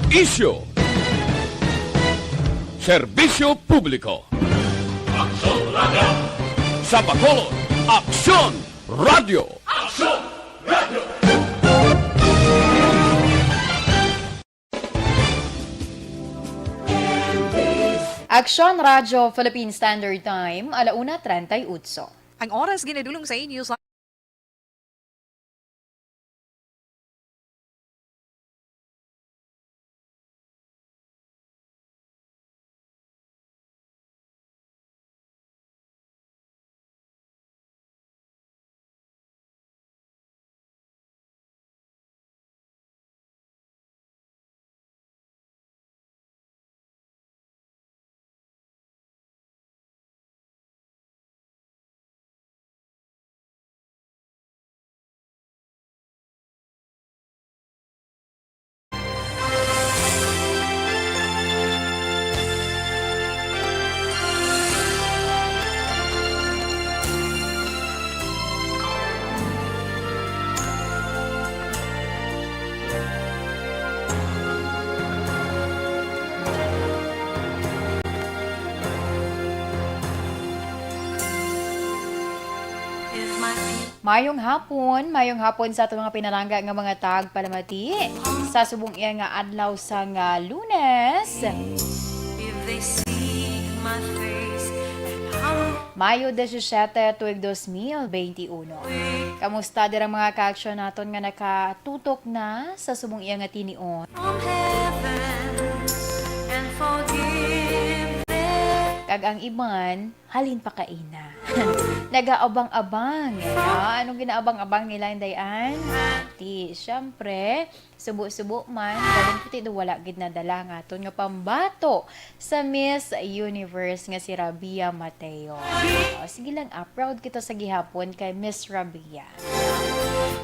Isyo. Serbisyo publiko. Aksyon Radio! Sa Bacolod, Aksyon Radio. Aksyon Radio! Aksyon Radyo Philippine Standard Time, 1:38. Ang oras ginadulong sa inyo sa Mayong hapon sa ato mga pinalangga nga mga tag palamati sa subong iya nga adlaw sa nga Lunes. Mayo 17 tuig 2021. Kamusta dirang mga ka-aksyon naton nga nakatutok na sa subong iya nga tinion? Kag ang iban, halin pa kaina. Nagaabang-abang. Anong ginaabang-abang nila dayan? Di, syempre, subo-subo man, galing puti do wala gid nadala nga ton nga pambato sa Miss Universe nga si Rabia Mateo. Sige lang, proud kita sa gihapon kay Miss Rabia.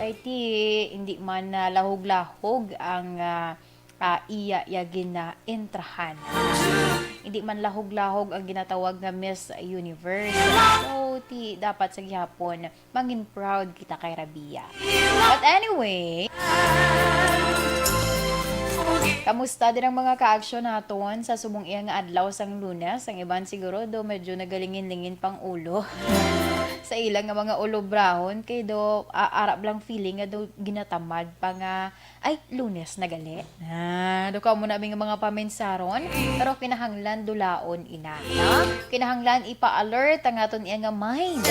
Ay ti, hindi man lahog-lahog ang iya yagin na intrahan. Hindi man lahog-lahog ang ginatawag nga Miss Universe. So, dapat sa gihapon, mangin proud kita kay Rabia. But anyway, kamusta din ang mga ka-aksyon naton sa subong iya nga adlaw sang Lunes? Ang iban siguro do medyo nagalingin-lingin pang ulo. Sa ilang nga mga ulo brahon kay do arab lang feeling nga do ginatamad pa nga ay Lunes na gali. Do ka mo namin nga mga pamensaron pero kinahanglan dulaon ina. Kinahanglan ipa-alert ang aton iya nga mind.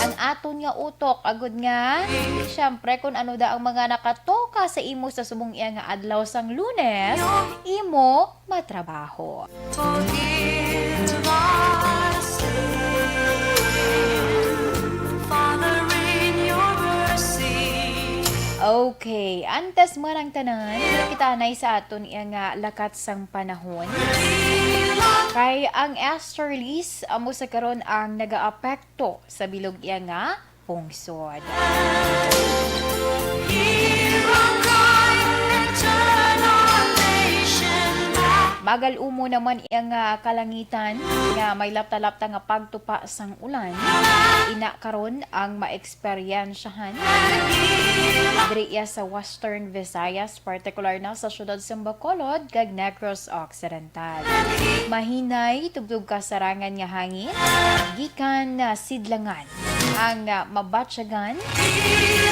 Ang aton nga utok agud nga syempre kun ano da ang mga nakatoka sa imo sa subong iya nga adlaw sang Lunes, imo matrabaho. Okay, antes man ang tanan, kitanay sa aton iya nga lakat sang panahon. Kay ang easterlies amo sa karon ang nagaapekto sa bilog iya nga pungsod. Magal-umo naman iyang kalangitan nga may lapta-lapta nga pagtupa sang ulan. Ina karon ang maeksperiensyahan diri iya sa Western Visayas, particular na sa syudad sa Bacolod kag Negros Occidental. Mahinay tubtub kasarangan nga hangin gikan sidlangan ang mabatsyagan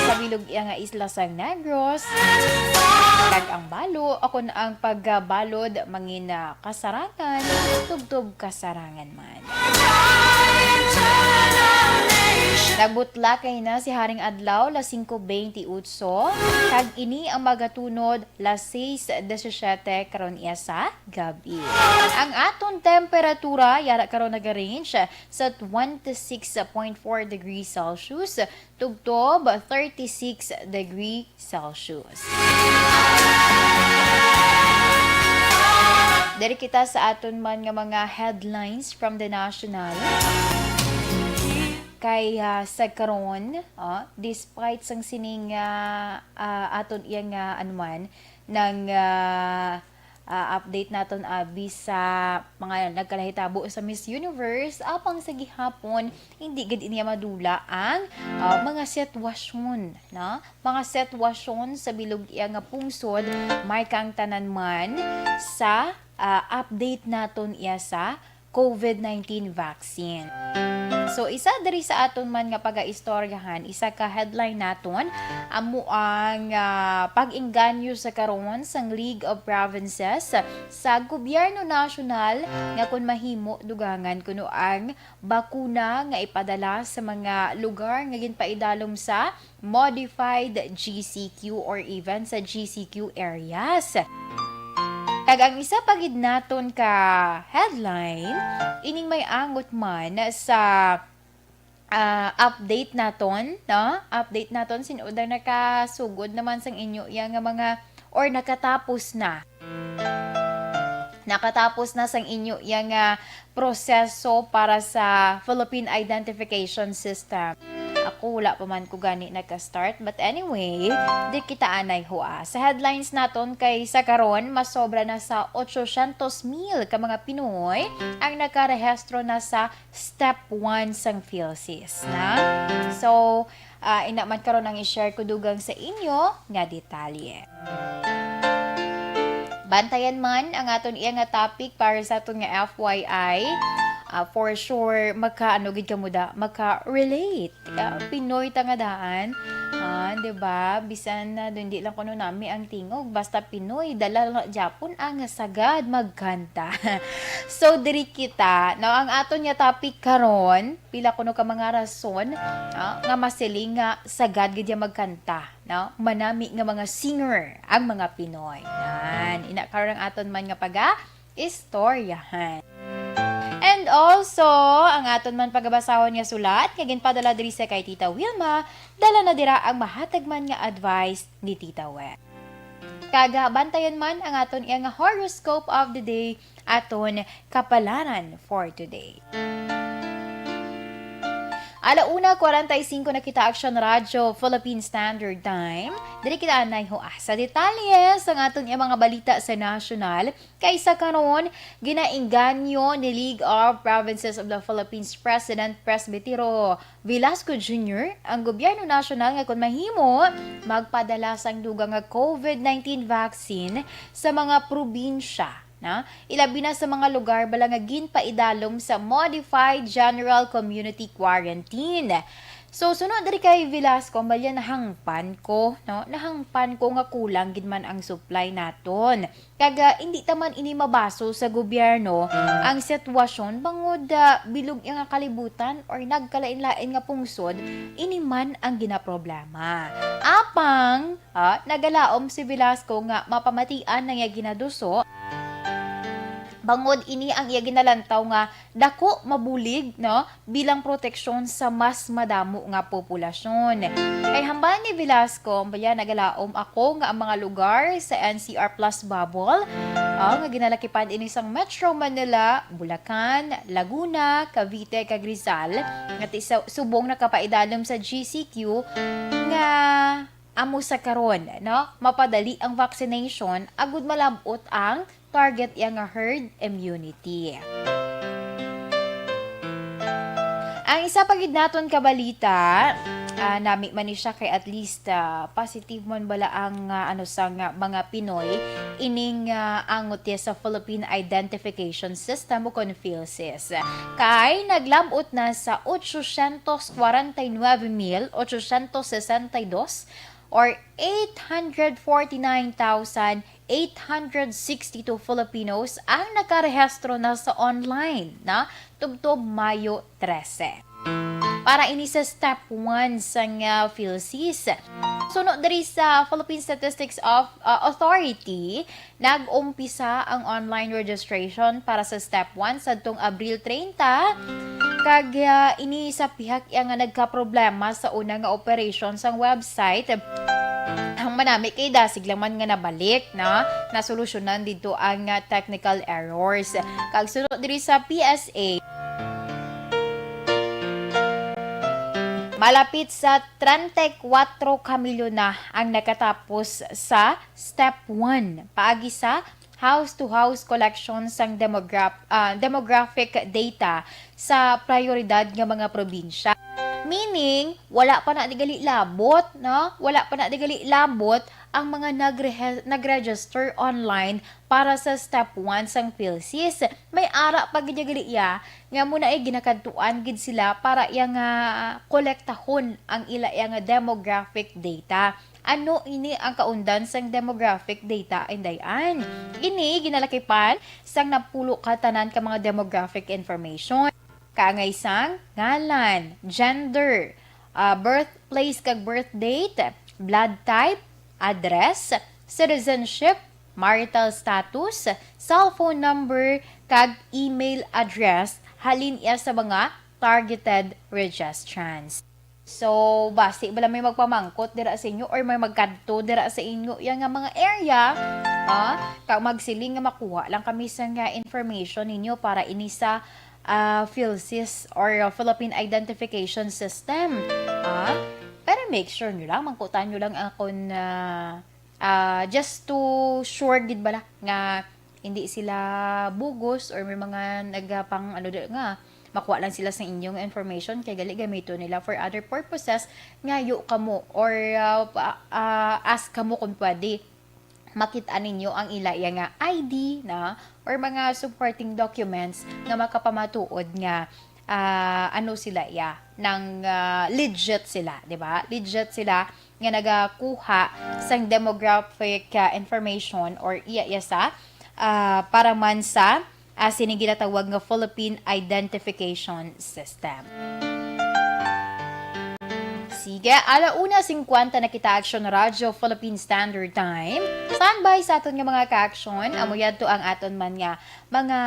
sa bilog iya nga isla sa Negros kag ang balo ako na ang pagbalod mangin kasarangan tubtub kasarangan man. Nagbutla kay na si Haring Adlaw las 5:28 kag ini ang magatunod las 6:17 karon iya sa gabi. Ang aton temperatura yara karon naga-range sa 26.4 degrees Celsius tubtob 36 degrees Celsius. Dari kita sa aton man nga mga headlines from the national. Kay sa karon, despite sang sining aton iyang anuman ng update naton abi sa mga nagkalahitabo sa Miss Universe apang sa gihapon hindi gid iniya madula ang mga sitwasyon na mga sitwasyon sa bilog iya nga pungsod may kang tanan man sa update naton iya sa COVID-19 vaccine. So, isa diri sa aton man nga pagaistoryahan, isa ka headline naton, amo ang pag-engganyo sa karon sang League of Provinces sa gobyerno nasyonal nga kun mahimo dugangan kuno ang bakuna nga ipadala sa mga lugar nga ginpaidalom sa modified GCQ or even sa GCQ areas. Kag ang isa pagid naton ka headline, ining may angot man sa update naton, no? Update naton sinudar nakasugod naman sang inyo yang mga or nakatapos na. Nakatapos na sang inyo yang proseso para sa Philippine Identification System. Ako wala pa man ko gani nagka-start, but anyway, di kita anay hoa. Sa headlines naton kay sa karon mas sobra na sa 800,000 ka mga Pinoy ang nakarehistro na sa step 1 sang PhilSys na. So, ina man karon ang i-share ko dugang sa inyo nga detalye. Bantayan man ang aton iya nga topic para sa aton nga FYI. For sure, gid ka muda, maka-relate. Pinoy tangadaan. Diba? Bisan na doon di lang kuno nami ang tingog. Basta Pinoy, dala Japon ang sagad magkanta. So, diri kita. Now, ang aton nga topic karon, pila kuno ka mga rason, nga masiling nga sagad gid magkanta. No? Manami nga mga singer ang mga Pinoy. Yan. Ina karon ang aton man nga istoryahan. And also, ang aton man pagabasahon nga sulat, nga ginpadala diri sa kay Tita Wilma, dala na dira ang mahatag man nga advice ni Tita We. Kaga bantayan man ang aton iya nga horoscope of the day, aton kapalaran for today. 1:45 na kita Action Radio Philippine Standard Time. Diri kita anay sa detalye sa aton iya mga balita sa nasyonal. Kaysa karon ginaengganyo ni League of Provinces of the Philippines President Presbitero Velasco Jr. ang gobyerno nasyonal nga kun mahimo magpadala sang dugang nga COVID-19 vaccine sa mga probinsya. Na? Ilabi na sa mga lugar bala nga ginpaidalom sa Modified General Community Quarantine. So, sunod diri kay Velasco, balya nahangpan ko, no? Nahangpan ko nga kulang gid man ang supply naton. Kaga hindi taman ini mabaso sa gobyerno ang sitwasyon bangod bilog nga kalibutan or nagkalain-lain nga pungsod, ini man ang ginaproblema. Apang nagalaom si Velasco nga mapamatian na nga ginaduso bangod ini ang iya ginalantaw nga dako mabulig no bilang proteksyon sa mas madamo nga populasyon. Kay hamban ni Velasco baya nagalaom ako nga ang mga lugar sa NCR Plus Bubble nga ginalakipan ini sang Metro Manila, Bulacan, Laguna, Cavite, kag Rizal nga subong nakapaidalom sa GCQ nga amo sa karon no mapadali ang vaccination agud malabot ang target yang herd immunity. Ang isa pagid naton kabalita, nami man ni siya kay at least positive man bala ang mga Pinoy ining angot sa Philippine Identification System o kon PhilSys. Kay naglabot na sa 849,862 or 849,862 Filipinos ang nakarehistro na sa online na tubtob Mayo 13. Para ini sa step 1 sa PhilSys. Sunod diri sa Philippine Statistics Authority, nag-umpisa ang online registration para sa step 1 sadtong Abril 30. Kag ini sa pihak nga nagka-problema sa una nga operation sang website. Ang manami kay dasig lang man nga nabalik na nasolusyonan dito ang technical errors. Kag sunod diri sa PSA, malapit sa 34 kamilyon na ang nakatapos sa step 1 paagi sa house-to-house collection sang demographic data sa prioridad nga mga probinsya. Meaning, wala pa na digali labot, no? Wala pa na digali labot ang mga nag-register online para sa step 1 sang PhilSys. May ara pa gidigali iya nga muna ay ginakadtuan gid sila para yang kolektahon ang ila yang demographic data. Ano ini ang kaundan sang demographic data indayan? Ini ginalakipan sang napulo ka tanan ka mga demographic information. Kaangay sang ngalan, gender, birthplace kag birth date, blood type, address, citizenship, marital status, cellphone number kag email address halin iya sa mga targeted registrants. So, basi bala may magpamangkot dira sa inyo or may magkadto dira sa inyo yang nga mga area, kag magsiling nga makuha lang kami sa nga information ninyo para ini sa PhilSys or Philippine Identification System. Pero make sure nyo lang, mangkutan nyo lang ako na just to sure gid bala nga hindi sila bugos or may mga nagpang nga makuha lang sila sa inyong information kay gali gamito nila for other purposes ngayo kamo or ask kamo kung pwede makita ninyo ang ila nga ID na or mga supporting documents nga makapamatuod nga ano sila ng legit sila, di ba? Legit sila nga nagakuha sang demographic information or iya sa para man sa siniginatawag nga Philippine Identification System. Sige, 1:50 na kita Action Radio Philippine Standard Time. Standby sa aton nga mga ka-action. Amuyad to ang aton man nga mga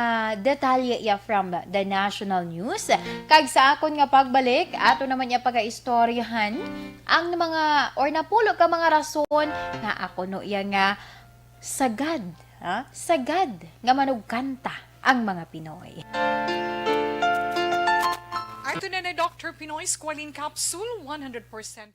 detalye from the national news. Kag sa akon nga pagbalik, ato naman niya pag-istoryahan ang mga or napulo ka mga rason nga ako no iya nga sagad, sagad nga manugkanta ang mga Pinoy. Ito na Dr. Pinoy Squalene Capsule, 100%.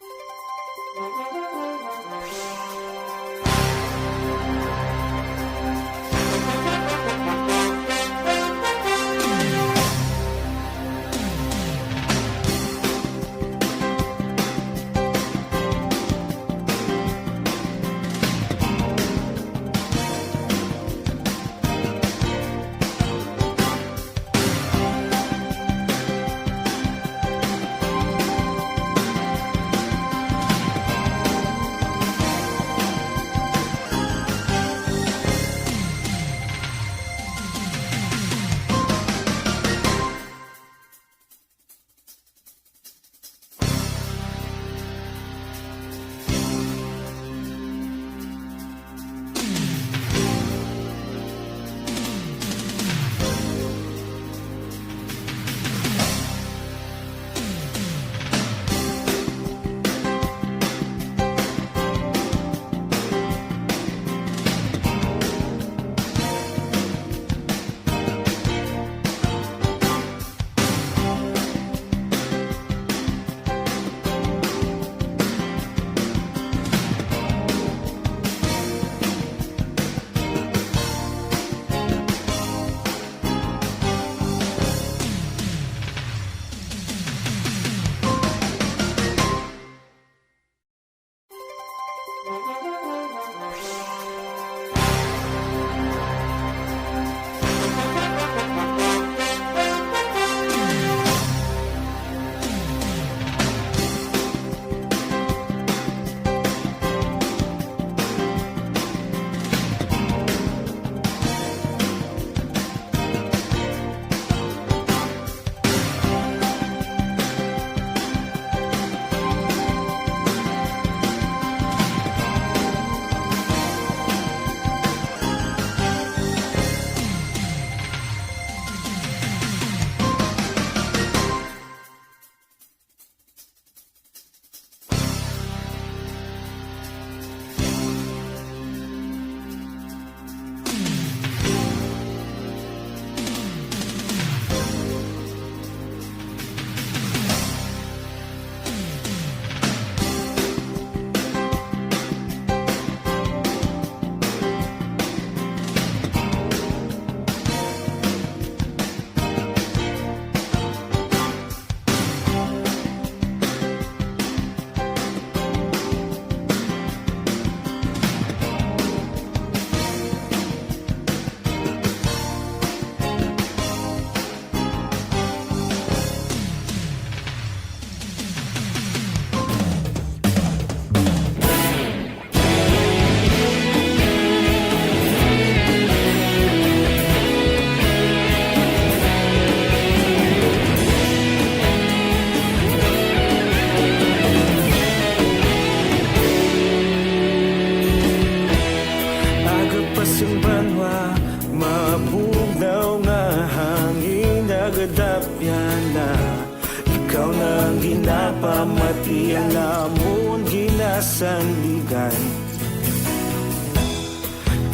pamati ang lamon ginasandigan.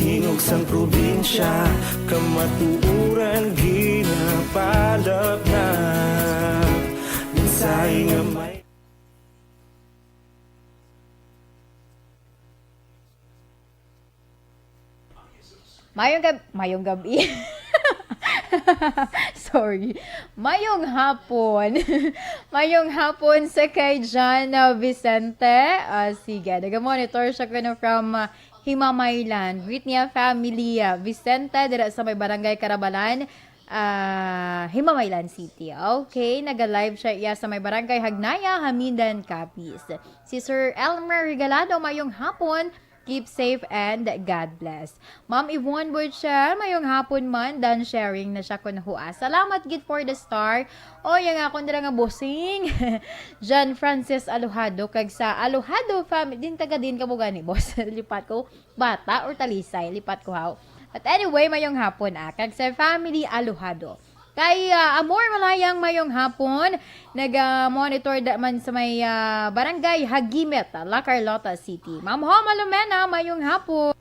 Tingog sang probinsya, kamatuuran ginapalap na. Minsay nga may Mayong gabi. Sorry. Mayong hapon. Mayong hapon sa kay John Vicente. Sige, nag-monitor siya ko na from Himamaylan. Greet niya family Vicente dira sa may barangay Karabalan, Himamaylan City. Okay, nag-live siya iya sa may barangay Hagnaya, Hamindan, Capiz. Si Sir Elmer Regalado, mayong hapon. Keep safe and God bless. Ma'am Yvonne Butcher, mayong hapon man, done sharing na siya kun hua. Salamat gid for the star. O yung akong dira nga bossing. John Francis Alohado, kag sa Alohado family, din taga din ka mo gani, boss. Lipat ko, bata or talisay, lipat ko haw. But anyway, mayong hapon kag sa family Alohado. Kay Amor Malayang mayong hapon, nag-monitor man sa may barangay Hagimet, La Carlota City. Ma'am Ho Malumena, mayong hapon.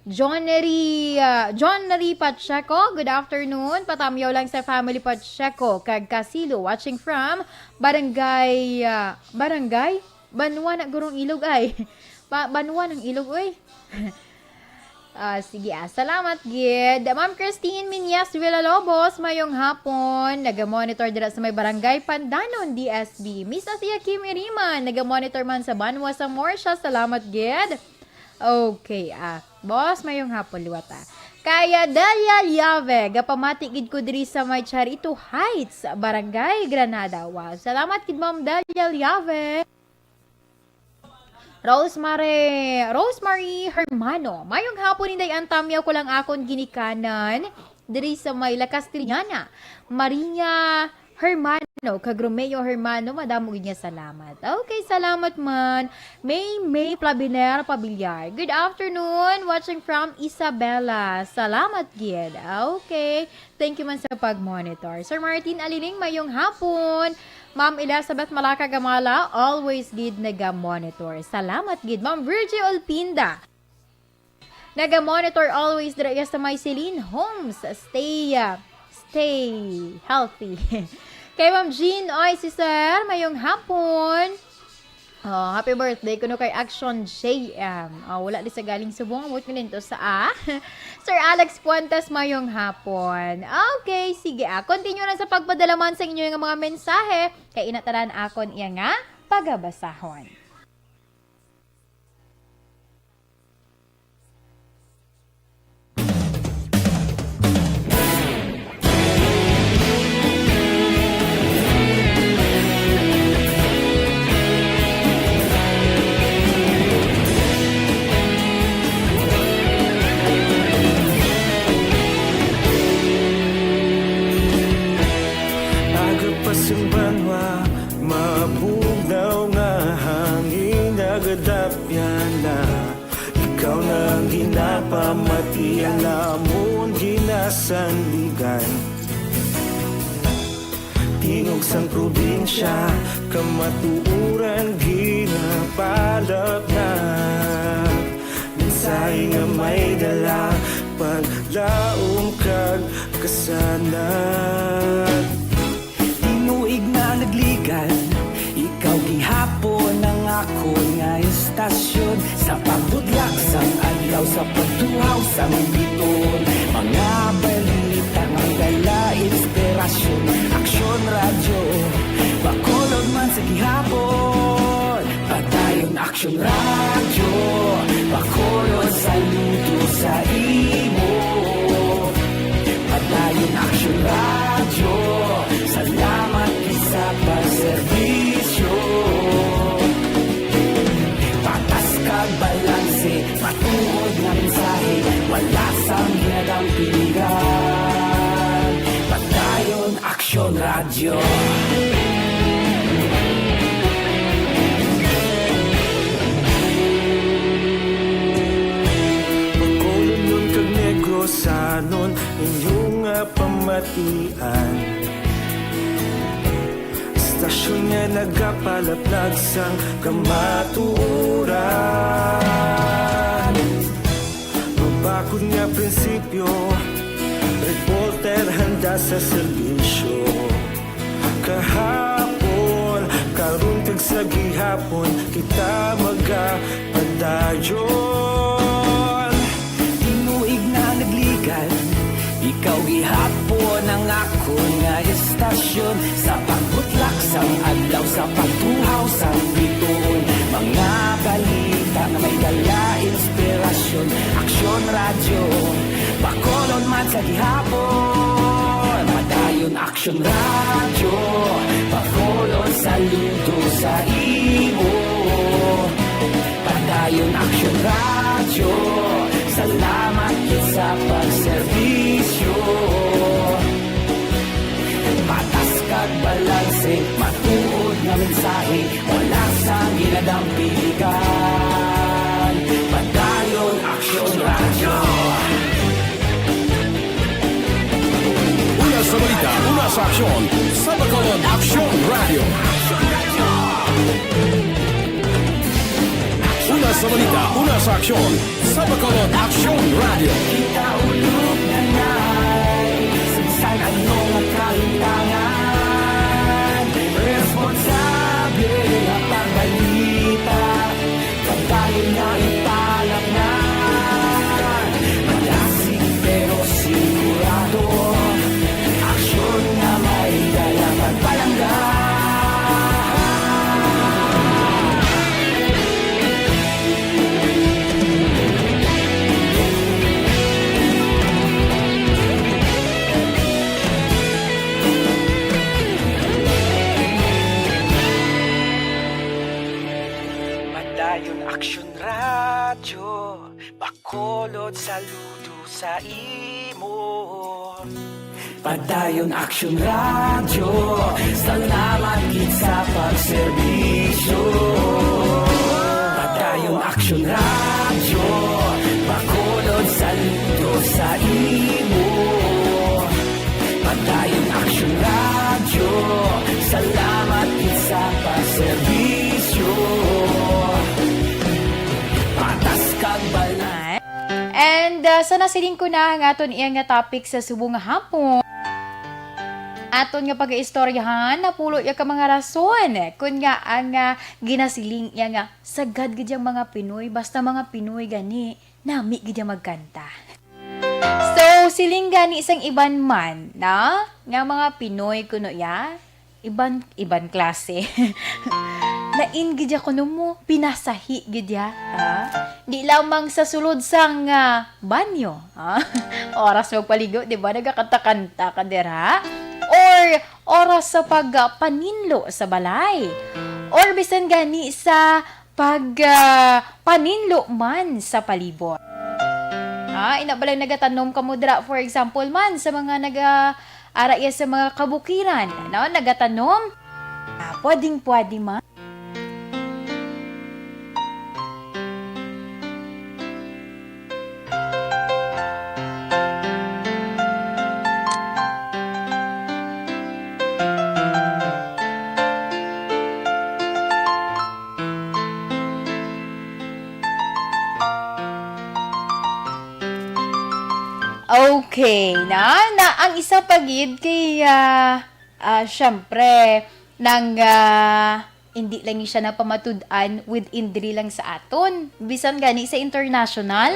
John Neri Pacheco, good afternoon. Patamyaw lang sa family Pacheco, kag Casilo, watching from barangay Banwa na Gurong Ilog ay. Banwa ng Ilog oy. Sige, salamat gid. Ma'am Christine Minyas Villalobos, mayong hapon. Nag-monitor dira sa may barangay Pandanon, DSB. Miss Asia Kim Iriman, nag-monitor man sa Banwa sa Morsha. Salamat gid. Okay, boss, mayong hapon liwata. Kaya Dalia Liave, gapamati gid ko diri sa may Charito Heights, barangay Granada. Wow, salamat gid Ma'am Dalia Liave. Rosemary Hermano. Mayong hapon inday antamyaw ko lang akon ginikanan diri sa may La Castellana. Maria Hermano, kag Romeo Hermano, madamo gid niya salamat. Okay, salamat man. May Plabiner Pabiliar. Good afternoon, watching from Isabela. Salamat gid. Okay, thank you man sa pag-monitor. Sir Martin Aliling, mayong hapon. Ma'am Elizabeth Malaka Gamala, always gid naga-monitor. Salamat gid. Ma'am Virgie Olpinda, naga-monitor always dira sa may Celine Homes. Stay healthy. Kay Ma'am Jean, oy si Sir, mayong hapon. Happy birthday kuno kay Action JM. Wala di sa galing subong, amot ko nito sa Sir Alex Puentes, mayong hapon. Okay, sige continue na sa pagpadalaman sa inyo yung mga mensahe kay inataran akon iya nga pagabasahon. Pasang banwa, mabugnaw nga hangin nagadapyan na. Ikaw nang ginapamati ang lamon ginasandigan. Tingog sang probinsya, kamatuuran ginapalap na. Minsay nga may dala, paglaom kag kasanat. Tinuig na nagligan, ikaw gihapon ang ako nga istasyon. Sa pagbudlak sang adlaw, sa pagtuhaw sa biton. Mga balita nga dala inspirasyon. Aksyon radyo, bakolog man sa gihapon. Padayon aksyon radyo, bakolog saludo sa imo. Padayon aksyon radyo, salamat sa pagserbisyo. Patas kag balanse, matuod na mensahe, wala sang ginadang pilihan. Padayon aksyon radyo. Pagkolon nun kag negrosanon, inyong pamatian. Istasyon nga nagapalaplag sang kamatuuran. Mabakod nga prinsipyo, reporter handa sa serbisyo. Kahapon, karun kag sa gihapon, kita magapadayon. Tinuig na nagligan, ikaw gihapon ang ako nga estasyon. Sa pagbutlak sang adlaw, sa pagtuhaw sang bituon, mga balita na may dala inspirasyon. Aksyon radyo, Bacolod man sa gihapon. Padayon Aksyon radyo, Bacolod saludo sa imo. Padayon Aksyon radyo, salamat sa pagserbisyo. Patas kag balanse, matuod nga mensahe, wala sa ginadampigan. Padayon Aksyon radyo. Una sa balita, una sa aksyon, sa Bacolod Aksyon Radio. Una sa balita, una sa aksyon, sa Bacolod Aksyon Radio. Kita ulog na na'y sansan anong ang kalintangan. Responsable ang pagbalita, pagkain na ipalak na. Malasig pero sigurado, aksyon na may dalang pagpalangga. Padayon Aksyon radyo, Bacolod saludo sa imo. Padayon Aksyon radyo, salamat gid sa pagserbisyo. Padayon Aksyon radyo, Bacolod saludo sa imo. Padayon Aksyon radyo, salamat gid sa pagserbisyo. Patas kag balay. And sa nasiling ko na ang aton iyang nga topic sa subong nga hapon. Aton nga pag-istoryahan, napulo ya ka mga rason. Kung nga ang ginasiling iya nga, sagad gidyang mga Pinoy, basta mga Pinoy gani, nami gidyang magkanta. So, siling gani isang iban man, na? Nga mga Pinoy kuno ya, iban klase. Lain gidya kuno mo, pinasahi gidya. Di lamang sa sulod sang banyo. Oras magpaligo, di ba? Nagkakanta-kanta ka dira. Or oras sa pagpaninlo sa balay. Or bisan gani sa pagpaninlo man sa palibot. Inabalay nagatanom ka mo dira, for example man, sa mga nag-araya sa mga kabukiran. Nagatanom. Pwedeng-pwede man. Okay, na ang isa pagid kay syempre nang hindi lang siya napamatud-an within diri lang sa aton, bisan gani sa international.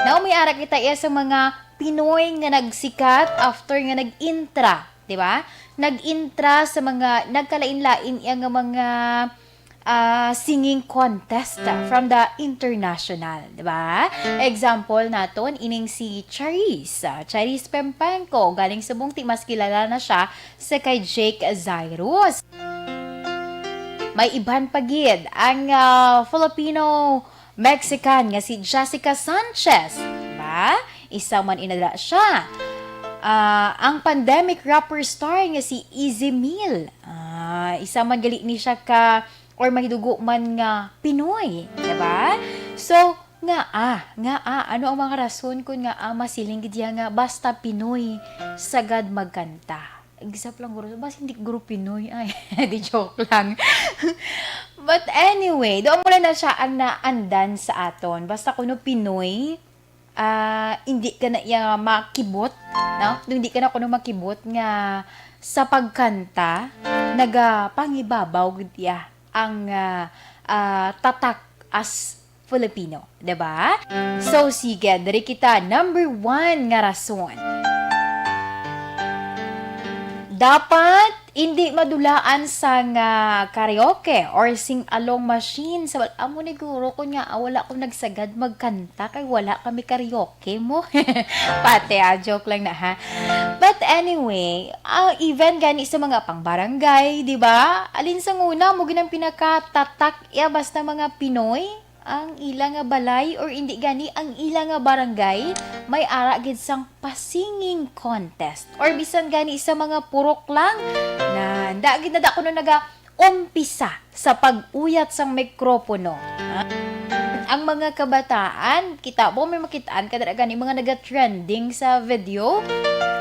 Na umiara kita iya sa mga Pinoy nga nagsikat after nga nag-intra, di ba? Nag-intra sa mga nagkalain-lain iya nga mga singing contest from the international, di ba? Example naton ining si Charis Pempenko, galing sa Bungti, mas kilala na siya sa kay Jake Zyrus. May iban pagid ang Filipino-Mexican nga si Jessica Sanchez, di ba? Isa man inadala siya. Ang pandemic rapper star nga si Easy Meal. Isa man gali ni siya ka or mahidugo man nga Pinoy, diba? So, ano ang mga rason kung nga masiling gidya nga basta Pinoy sagad magkanta. Except lang guro. Basta hindi guro Pinoy. Ay, di joke lang. But anyway, doon mula na siya ang naandan sa aton. Basta kuno Pinoy, hindi ka na iya makibot, no? Hindi ka na kuno makibot nga sa pagkanta, pangibabaw gud ya ang tatak as Filipino, 'di ba? So sige, diri kita number 1 nga rason. Dapat hindi madulaan sa karaoke or sing-along machine. Sa amo ni guro ko nga, wala ko nagsagad magkanta kay wala kami karaoke mo. Pate, joke lang na ha. But anyway, even gani sa mga pangbarangay, di ba? Alin sa nguna, mo ginang pinakatatak, basta mga Pinoy, ang ilang nga balay or hindi gani ang ilang nga barangay may ara gid sang pasinging contest or bisan gani sa mga purok lang na da gid na ko no umpisa sa pag-uyat sang mikropono. Ang mga kabataan, kita mo may makitaan kada gani mga naga-trending sa video.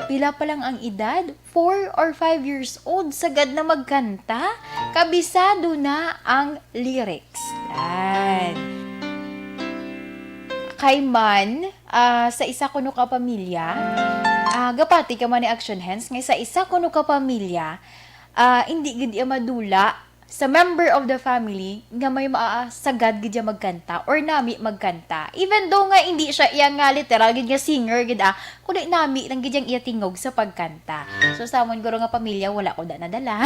Pila pa lang ang edad, 4 or 5 years old, sagad na magkanta, kabisado na ang lyrics. Yan. Kay man, sa isa kuno ka pamilya, gapati ka man ni Action Hands, ngay sa isa kuno ka pamilya, hindi gid madula sa member of the family nga may maasagad gid magkanta or nami magkanta. Even though nga hindi siya iya nga literal gid nga singer gid kundi nami lang gid iya tingog sa pagkanta. So sa amon guro nga pamilya wala ko da nadala.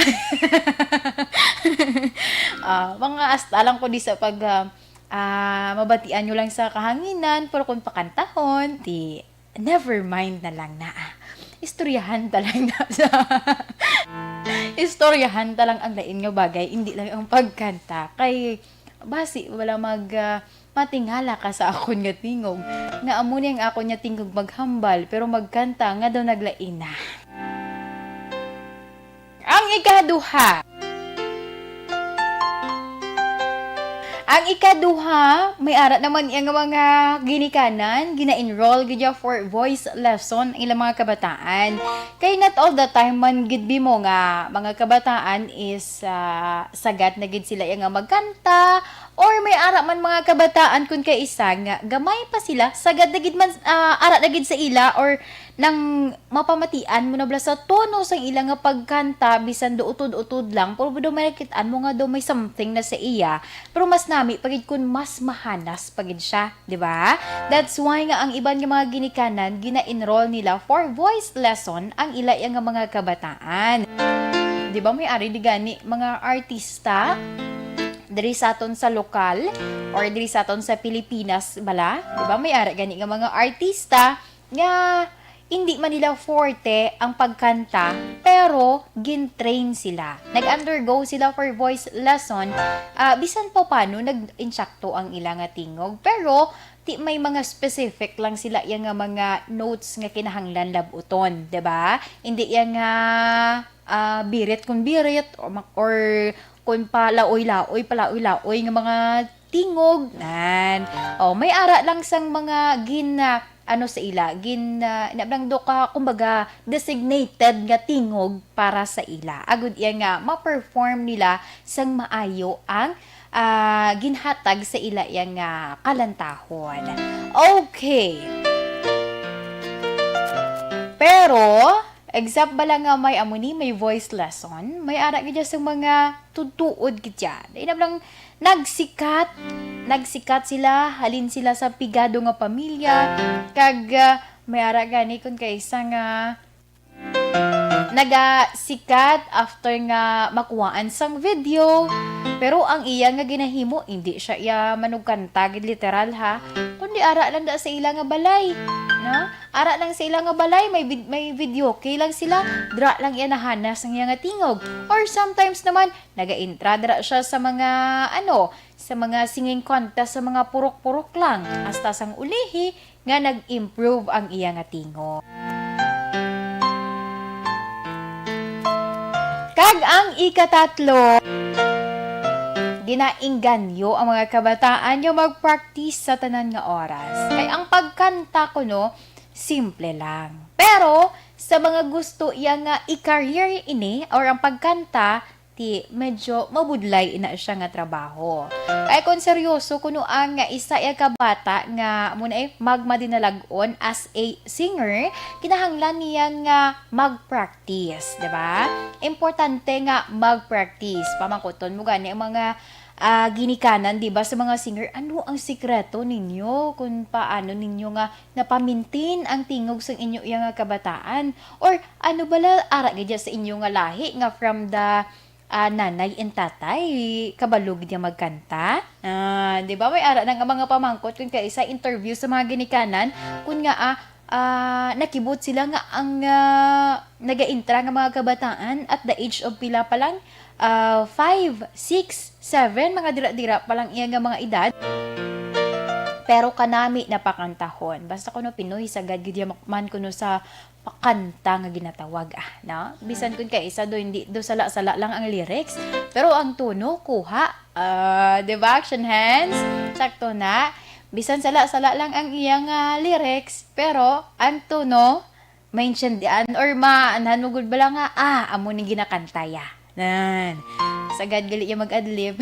Mga asta lang ko di sa pag mabatian nyo lang sa kahanginan pero kung pakantahon never mind na lang na. Istoryahan talang na sa istoryahan talang ang lain nga bagay, hindi lang ang pagkanta. Kay basi wala matingala ka sa akon nga tingog. Nga amo ni ang akon nga tingog maghambal pero magkanta nga daw naglain na. Ang ikaduha. Ang ikaduha, may ara naman yung mga ginikanan, gina-enroll gidya for voice lesson ilang mga kabataan. Kay not all the time man gid mo nga mga kabataan is sagat na gid sila yung magkanta or may ara man mga kabataan kun kay isa nga gamay pa sila sagad na gid man ara na gid sa ila or nang mapamatian mo na bla sa tono sang ilang nga pagkanta bisan do utod-utod lang pero do may nakitaan mo nga do may something na sa iya pero mas nami pagid kun mas mahanas pagid siya, di ba? That's why nga ang iban nga mga ginikanan gina-enroll nila for voice lesson ang ila nga mga kabataan. Di ba may ari di gani mga artista diri sa aton sa lokal or diri sa aton sa Pilipinas bala, di ba? May ari gani nga mga artista nga hindi man nila forte ang pagkanta, pero gin-train sila. Nag-undergo sila for voice lesson, bisan pa paano, nag-insyakto ang ilang nga tingog. Pero, may mga specific lang sila yung mga notes nga kinahanglan labuton, 'di ba? Hindi yung birit kung birit, or kung palaoy-laoy nga mga tingog. May ara lang sang mga sa ila, inablang do ka, kumbaga, designated nga tingog para sa ila. Agud iya nga, ma-perform nila sang maayo ang ginhatag sa ila yang kalantahon. Okay. Pero, except bala nga may amuni, may voice lesson, may ara gidya sa mga tutuod gidya. Inablang nagsikat sila, halin sila sa pigado nga pamilya, kag may ara gani kun kay isa nga nagasikat after nga makuhaan sang video, pero ang iya nga ginahimo hindi siya iya manugkanta gid literal ha, kundi ara lang da sa ila nga balay, no? Ara lang sa ila nga balay, may video okay lang sila, dra lang iya nahanas ang iya nga tingog, or sometimes naman naga-intra dra siya sa mga sa mga singing contest sa mga purok-purok lang hasta sang ulihi nga nag-improve ang iya nga tingog. Kag ang ikatatlo, ginaingganyo ang mga kabataan yung mag-practice sa tanan nga oras. Kay ang pagkanta ko simple lang. Pero sa mga gusto yang i-career ini or ang pagkanta, ti medyo mabudlay ina siya nga trabaho. Kaya kung seryoso kuno ang isa ka bata nga muna magmadinalagon as a singer, kinahanglan niya nga mag-practice, di ba? Importante nga mag-practice. Pamangkuton mo gani ang mga ginikanan, di ba, sa mga singer, ano ang sikreto ninyo kung paano ninyo nga napamintin ang tingog sa inyo yung kabataan? Or ano bala ara gadya sa inyo nga lahi nga from the nanay and tatay, kabalog niya magkanta. Di ba? May ara ng mga pamangkot kung kaisa interview sa mga ginikanan, kung nga nakibot sila nga ang naga-intra nga mga kabataan at the age of pila pa lang, 5, 6, 7, mga dira-dira pa lang iya nga mga edad. Pero kanami napakantahon. Basta kuno Pinoy sagad gid man kuno sa pakanta nga ginatawag no? Bisan kun kay isa do hindi do sala-sala lang ang lyrics, pero ang tono kuha. 'Di ba? Action hands. Sakto na. Bisan sala-sala lang ang iyang lyrics, pero ang tono maintindihan or maanhan mo gud bala nga amo ni ginakantaya. Nan. Sagad gali ya mag-adlib.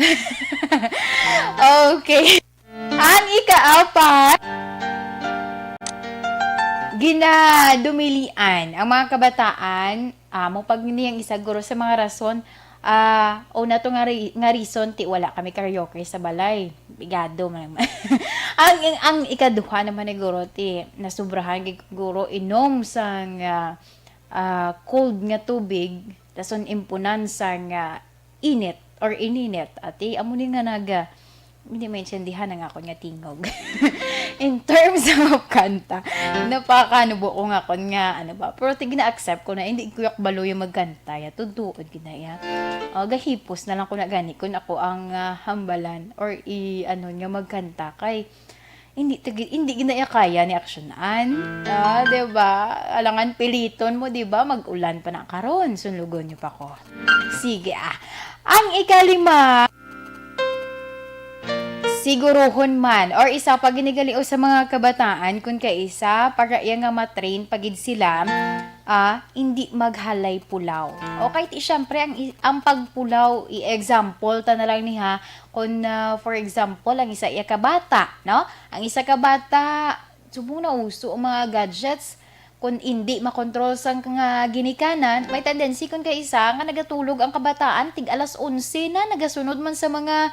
Okay. Ang ikaapat, ginadumilian ang mga kabataan mo pag niyang isaguro sa mga rason una to nga reason ti wala kami karaoke sa balay bigado man. ang ikaduha naman ni guro ti nasubrahan gid guro inom sang cold nga tubig dason impunan sang init or ininit ati amo ni nga naga hindi maintindihan ang ako nga tingog. In terms of kanta, napakanubo ko nga kon nga, ano ba, pero gina-accept ko na, hindi ko yak balo yung magkanta, ya, tuduod, ginaya. Gahipos na lang ko na gani, kung ako ang hambalan, or nga magkanta, kay, hindi ginaya kaya ni aksyonan. Diba? Alangan piliton mo, diba? Mag-ulan pa na karon, sunlugon niyo pa ko. Sige, Ang ikalima, siguruhon man or isa pag ginigaliw sa mga kabataan kung kaisa para iya nga matrain pagid sila hindi maghalay pulaw. Okay, syempre ang pagpulaw i-example ta na lang niha kung for example ang isa iya ka bata, no? Ang isa ka bata subong na uso ang mga gadgets kung hindi makontrol sang nga ginikanan, may tendency kung kaisa nga nagatulog ang kabataan tig alas 11 na nagasunod man sa mga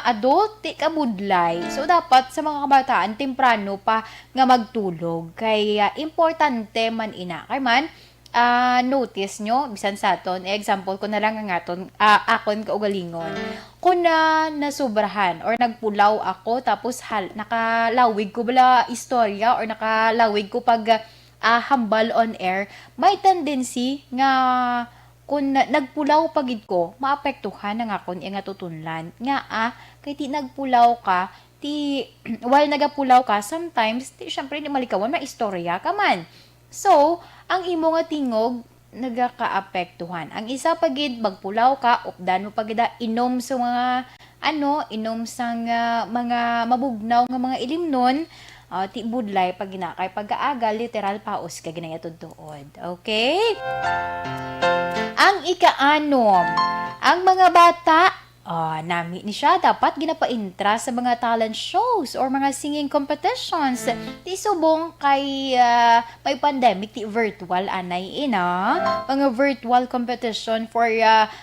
adult ti kabudlay. So dapat sa mga kabataan temprano pa nga magtulog. Kaya importante man ina. Kay man notice nyo, bisan sa aton, example ko na lang ang aton, akon kaugalingon. Kung nasubrahan or nagpulaw ako, tapos nakalawig ko bala istorya or nakalawig ko pag hambal on air, may tendency nga kung nagpulaw pagid ko, maapektuhan ang akon nga tutunlan. Nga kay ti nagpulaw ka, while nagapulaw ka, sometimes, syempre, di malikawan, may istorya ka man. So, ang imo nga tingog nagakaapektuhan. Ang isa pagid magpulaw ka, updan mo pagid inom sa mga inom sang mga mabugnaw nga mga ilimnon, ti budlay pag ginakay pag-aaga literal paus ka ginayatod tuod. Okay? Ang ikaanom, ang mga bata nami ni siya dapat ginapaintra sa mga talent shows or mga singing competitions. Ti subong kay may pandemic ti virtual anay mga virtual competition for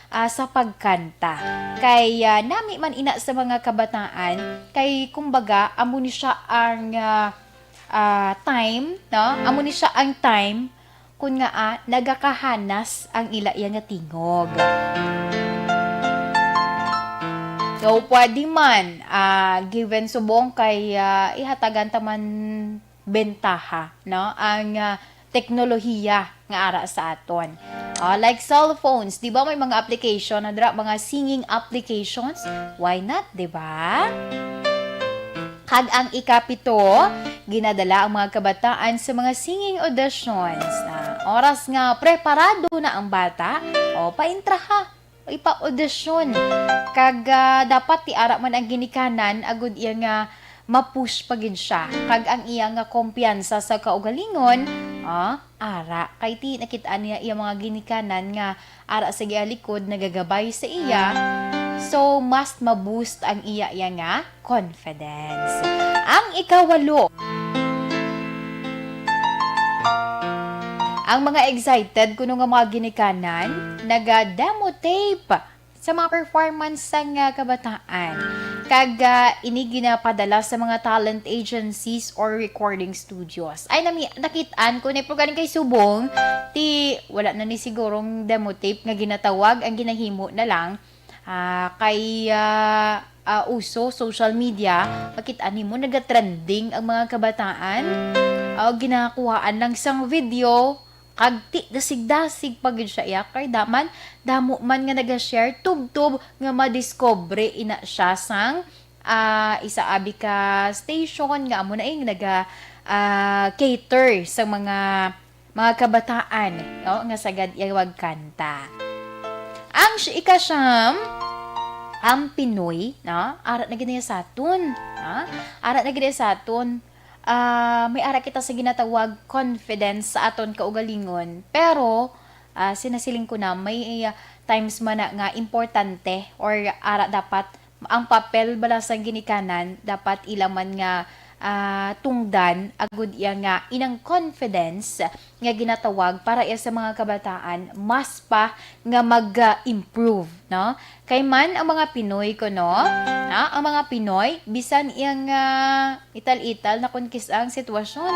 sa pagkanta. Kay nami man ina sa mga kabataan kay kumbaga amo ni siya ang time, no? Amo ni siya ang time kung nga nagakahanas ang ila nga tingog. So, pwede man, given subong kay ihatagan taman bentaha, no? Ang teknolohiya nga ara sa aton. Like cellphones, di ba may mga application, mga singing applications? Why not, di ba? Kag ang ikapito, ginadala ang mga kabataan sa mga singing auditions. Oras nga preparado na ang bata, paintra ha. Ipa-audition. Kag dapat ti ara man ang ginikanan agud iya nga mapush pa gid siya kag ang iya nga kumpiyansa sa kaugalingon ara kay ti nakita niya iya mga ginikanan nga ara sa gialikod nagagabay sa iya, so mas ma-boost ang iya nga confidence. Ang ikawalo, ang mga excited kuno nga mga ginikanan naga-demo tape sa mga performance sang kabataan. Kag ini ginapadala sa mga talent agencies or recording studios. Ay nakitaan ko na po galing kay Subong, wala na ni sigurong demo tape nga ginatawag, ang ginahimo na lang kay uso social media, makitaan mo naga-trending ang mga kabataan. Ginakuhaan lang sang video kag ti dasig-dasig pagid siya iya kay damo man nga naga-share tubtob nga madiscover ina siya sang isa abi ka station nga amo na naga cater sa mga kabataan nga sagad iwag kanta. Ang ikasyam, ang Pinoy arat na gid sa aton arat na gid sa aton. May ara kita sa ginatawag confidence sa aton kaugalingon, pero sinasiling ko na may times man nga importante or ara dapat ang papel bala sa ginikanan dapat ilaman nga tungdan agud iya nga inang confidence nga ginatawag para iya sa mga kabataan mas pa nga mag-improve kay man ang mga Pinoy ang mga Pinoy bisan iyang ital-ital na kunkis ang sitwasyon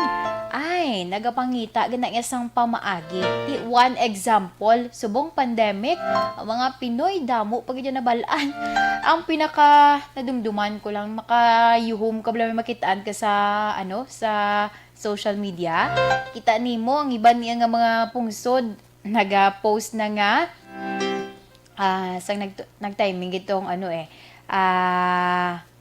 ay nagapangita gina isang pamaagi. One example, subong pandemic ang mga Pinoy damo pag nabalaan. Ang pinaka nadumduman ko lang makayuhom kabla makitaan ka sa social media, kita nimo ang iban niya nga mga pungsod naga-post na nga sang nag-timing itong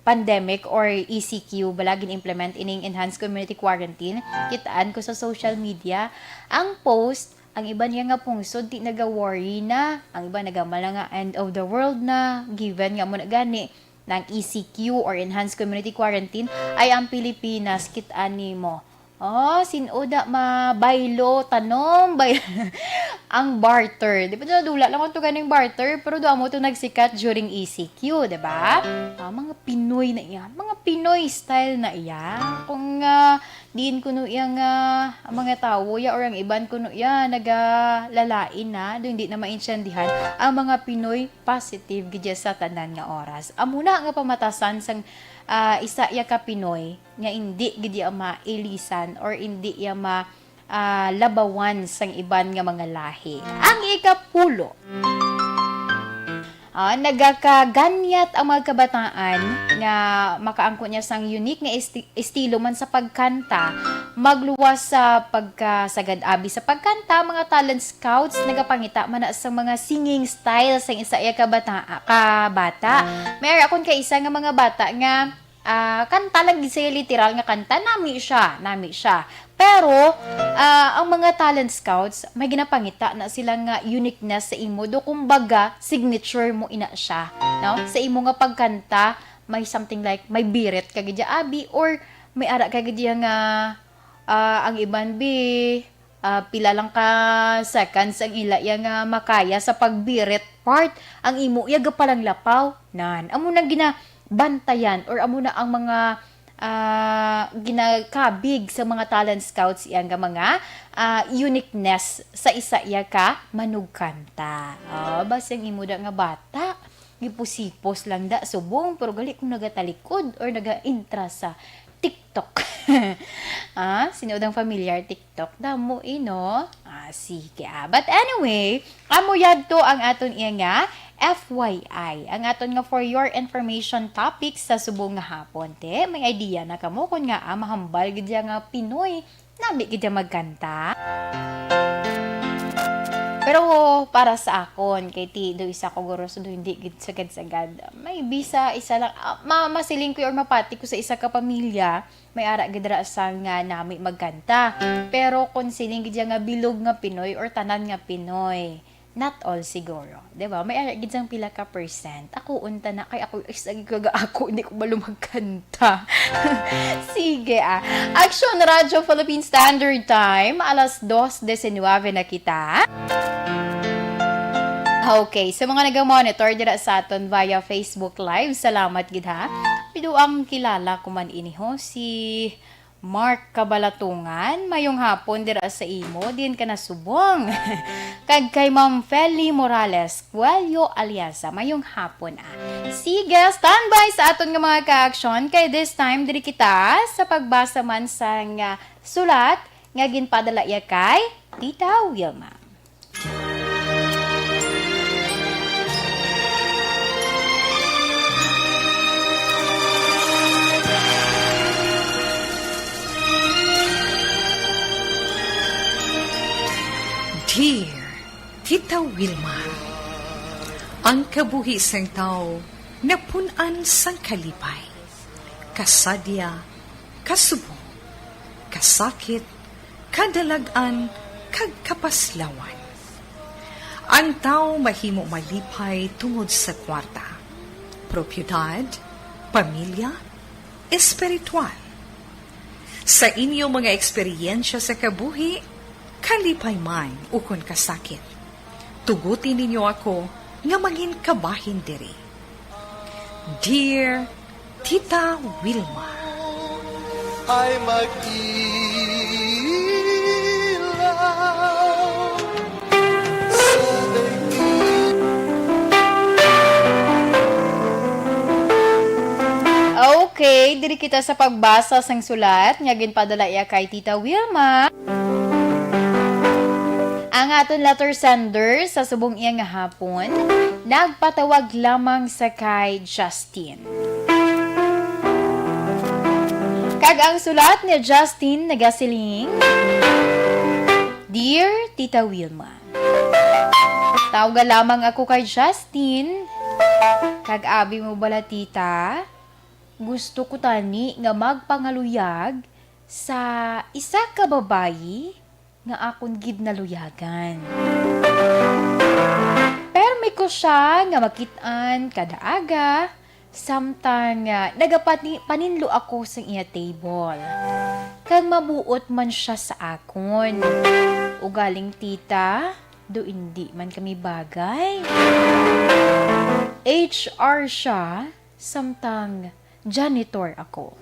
pandemic or ECQ balagin implement ining enhanced community quarantine. Kitaan ko sa social media ang post, ang iba niya nga pungsod di naga-worry na, ang iba nagamala nga end of the world na, given nga mo na gani ng ECQ or enhanced community quarantine ay ang Pilipinas. Kitaan nimo sinoda mabaylo tanom ang barter. Di ba dula lang ito ganing barter, pero doon mo ito nagsikat during ECQ, di ba? Mga Pinoy na iya. Mga Pinoy style na iya. Kung diin kuno iya nga mga tao ya or ang iban kuno iya nagalalain na, doon hindi na maintindihan ang mga Pinoy positive gidya sa tanan nga oras. Amuna nga pamatasan sang isa iya ka Pinoy nga hindi gidi mailisan or hindi iya labawan sang iban nga mga lahi. Ang ikapulo, nagakaganyat ang mga kabataan nga makaangko niya sang unique nga estilo man sa pagkanta, magluwas sa pagkasagad-abi sa pagkanta. Mga talent scouts nagapangita man sa mga singing style sang isa iya kabata. May akon kay isa nga mga bata nga kanta lang di siya literal nga kanta, nami siya. Pero ang mga talent scouts may ginapangita na sila nga uniqueness sa imo, do kumbaga signature mo ina siya, sa imo nga pagkanta may something like may birit kagidya abi or may ara kagidya nga ang iban pila lang ka seconds ang ila nga makaya sa pagbirit part, ang imo yaga palang lapaw amo nang ginabantayan or amo na ang mga ginakabig sa mga talent scouts iyang mga uniqueness sa isa iya ka manugkanta. Basang imo da nga bata gipusipos lang da subong pero gali kung nagatalikod or naga-intra sa TikTok. Sinodang familiar TikTok damo sige. But anyway, amo yadto ang aton iya nga FYI, ang aton nga for your information topics sa subong nga hapon. May idea na kamo kung nga mahambal gid nga Pinoy nabi gid magkanta. Pero para sa akon kay do isa ko guro so hindi gid sagad-sagad. May bisa isa lang masiling ko or mapati ko sa isa ka pamilya may ara gid ra sa nga nami magkanta. Pero kung siling gid nga bilog nga Pinoy or tanan nga Pinoy Not all siguro. 'Di ba? May gid sang pila ka percent. Ako unta na kay ako isagi kaga ako hindi ko malo magkanta. Sige Action Radio Philippine Standard Time, alas 2:19 na kita. Okay, sa mga nag-monitor dira sa aton via Facebook Live, salamat gid ha. Pido ang kilala ko man iniho si Mark Kabalatungan, mayong hapon dira sa imo, din ka nasubong. Kag kay Ma'am Feli Morales, Cuello Alianza, mayong hapon Sige, standby sa aton nga mga ka-action, kay this time diri kita sa pagbasa man sa nga sulat nga ginpadala iya kay Tita Wilma. Dear Tita Wilma, ang kabuhi sang tao napunan sang kalipay, kasadya, kasubo, kasakit, kadalagan, kag kapaslawan. Ang tao mahimo malipay tungod sa kwarta, propiedad, pamilya, espiritual. Sa inyo mga eksperyensya sa kabuhi, kalipay man ukon kasakit, tugutin ninyo ako nga mangin kabahin diri. Dear Tita Wilma, ay mag-ilaw sa daigdig. Okay, diri kita sa pagbasa sang sulat nga ginpadala iya kay Tita Wilma. Ang aton letter sender sa subong iya nga hapon, nagpatawag lamang sa kay Justin. Kag ang sulat ni Justin nagasiling, Dear Tita Wilma, tawaga lamang ako kay Justin. Kag abi mo bala tita, gusto ko tani nga magpangaluyag sa isa ka babayi nga akong gid naluyagan. Permi ko siya nga makitaan kada aga, samtang nagapaninlo ako sa iya table. Kag mabuot man siya sa akon. Ugaling tita, do hindi man kami bagay. HR siya, samtang janitor ako.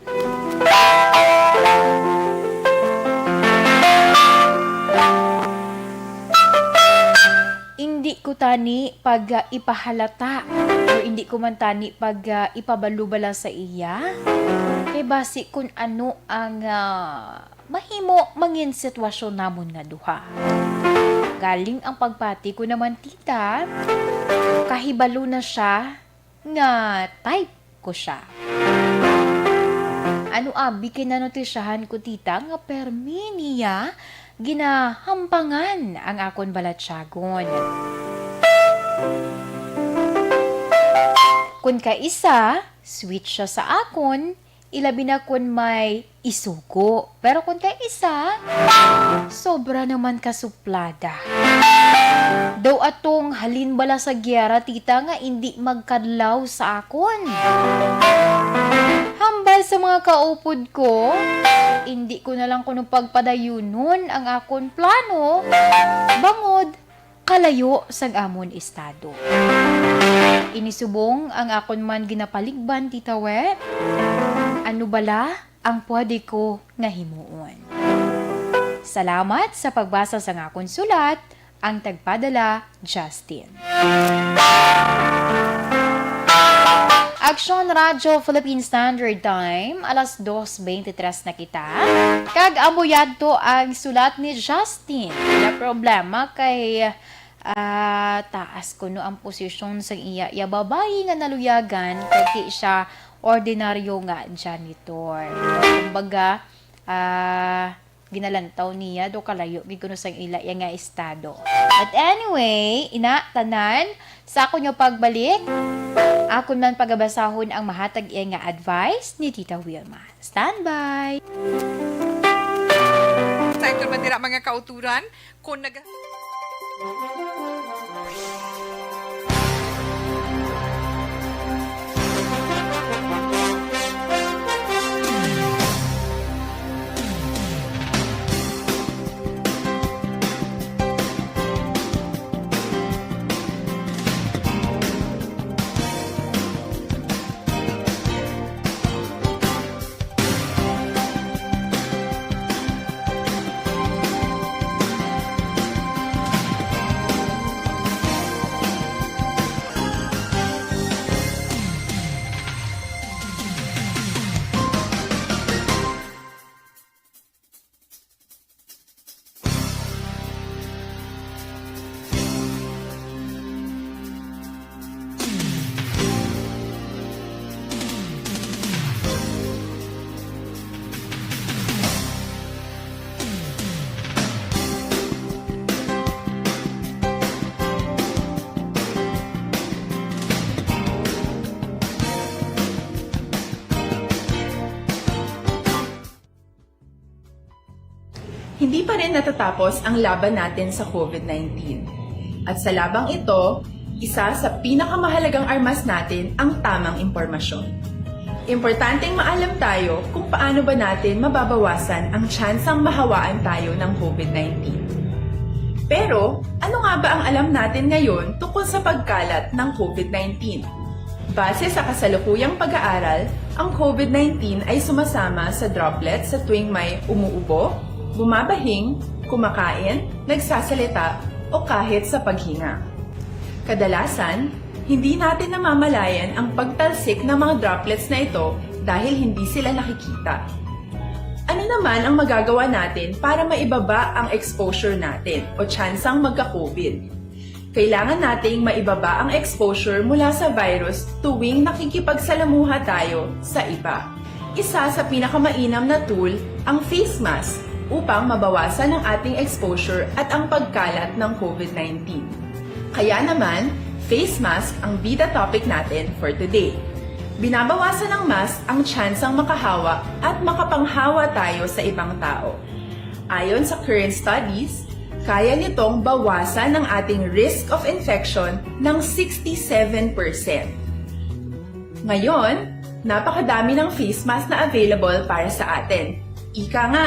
Hindi ko tani pag ipahalata o hindi ko man tani pag ipabalubala sa iya. Kay basi kung ano ang mahimo mangin sitwasyon namon nga duha. Galing ang pagpati ko naman tita, kahibalo na siya nga type ko siya. Ano abi kinanotisyahan ko tita nga permi niya ginahampangan ang akon balatsagon. Kun ka isa, sweet siya sa akon, ilabi na kun may isuko. Pero kun ka isa, sobra naman kasuplada. Daw atong halin bala sa gyera tita nga hindi magkadlaw sa akon. Hambal sa mga kaupod ko, hindi ko na lang kuno pagpadayunon ang akon plano, bangod, kalayo sang amon estado. Inisubong ang akon man ginapaligban, tita we. Ano bala ang pwede ko nga himuon? Salamat sa pagbasa sa akon sulat, ang tagpadala, Justin. Action Radio Philippine Standard Time, alas 2:23 na kita. Kag amuyad to ang sulat ni Justin. Na problema kay taas ko no ang posisyon sa iya. Ya babayi nga naluyagan kay siya ordinaryo nga janitor. Kumbaga, ginalantaw niya do kalayo gikuno sang ila iya nga estado. But anyway, ina tanan sa ako nyo pagbalik, ako man pagabasahon ang mahatag iya nga advice ni Tita Wilma. Standby! sa ito man dira mga kauturan, kung Hindi pa rin natatapos ang laban natin sa COVID-19. At sa labang ito, isa sa pinakamahalagang armas natin ang tamang impormasyon. Importanteng maalam tayo kung paano ba natin mababawasan ang tsansang mahawaan tayo ng COVID-19. Pero, ano nga ba ang alam natin ngayon tungkol sa pagkalat ng COVID-19? Base sa kasalukuyang pag-aaral, ang COVID-19 ay sumasama sa droplets sa tuwing may umuubo, bumabahing, kumakain, nagsasalita, o kahit sa paghinga. Kadalasan, hindi natin namamalayan ang pagtalsik ng mga droplets na ito dahil hindi sila nakikita. Ano naman ang magagawa natin para maibaba ang exposure natin o tsansang magka-COVID? Kailangan nating maibaba ang exposure mula sa virus tuwing nakikipagsalamuha tayo sa iba. Isa sa pinakamainam na tool ang face mask upang mabawasan ang ating exposure at ang pagkalat ng COVID-19. Kaya naman, face mask ang bida topic natin for today. Binabawasan ng mask ang tsansang makahawa at makapanghawa tayo sa ibang tao. Ayon sa current studies, kaya nitong bawasan ang ating risk of infection ng 67%. Ngayon, napakadami ng face mask na available para sa atin. Ika nga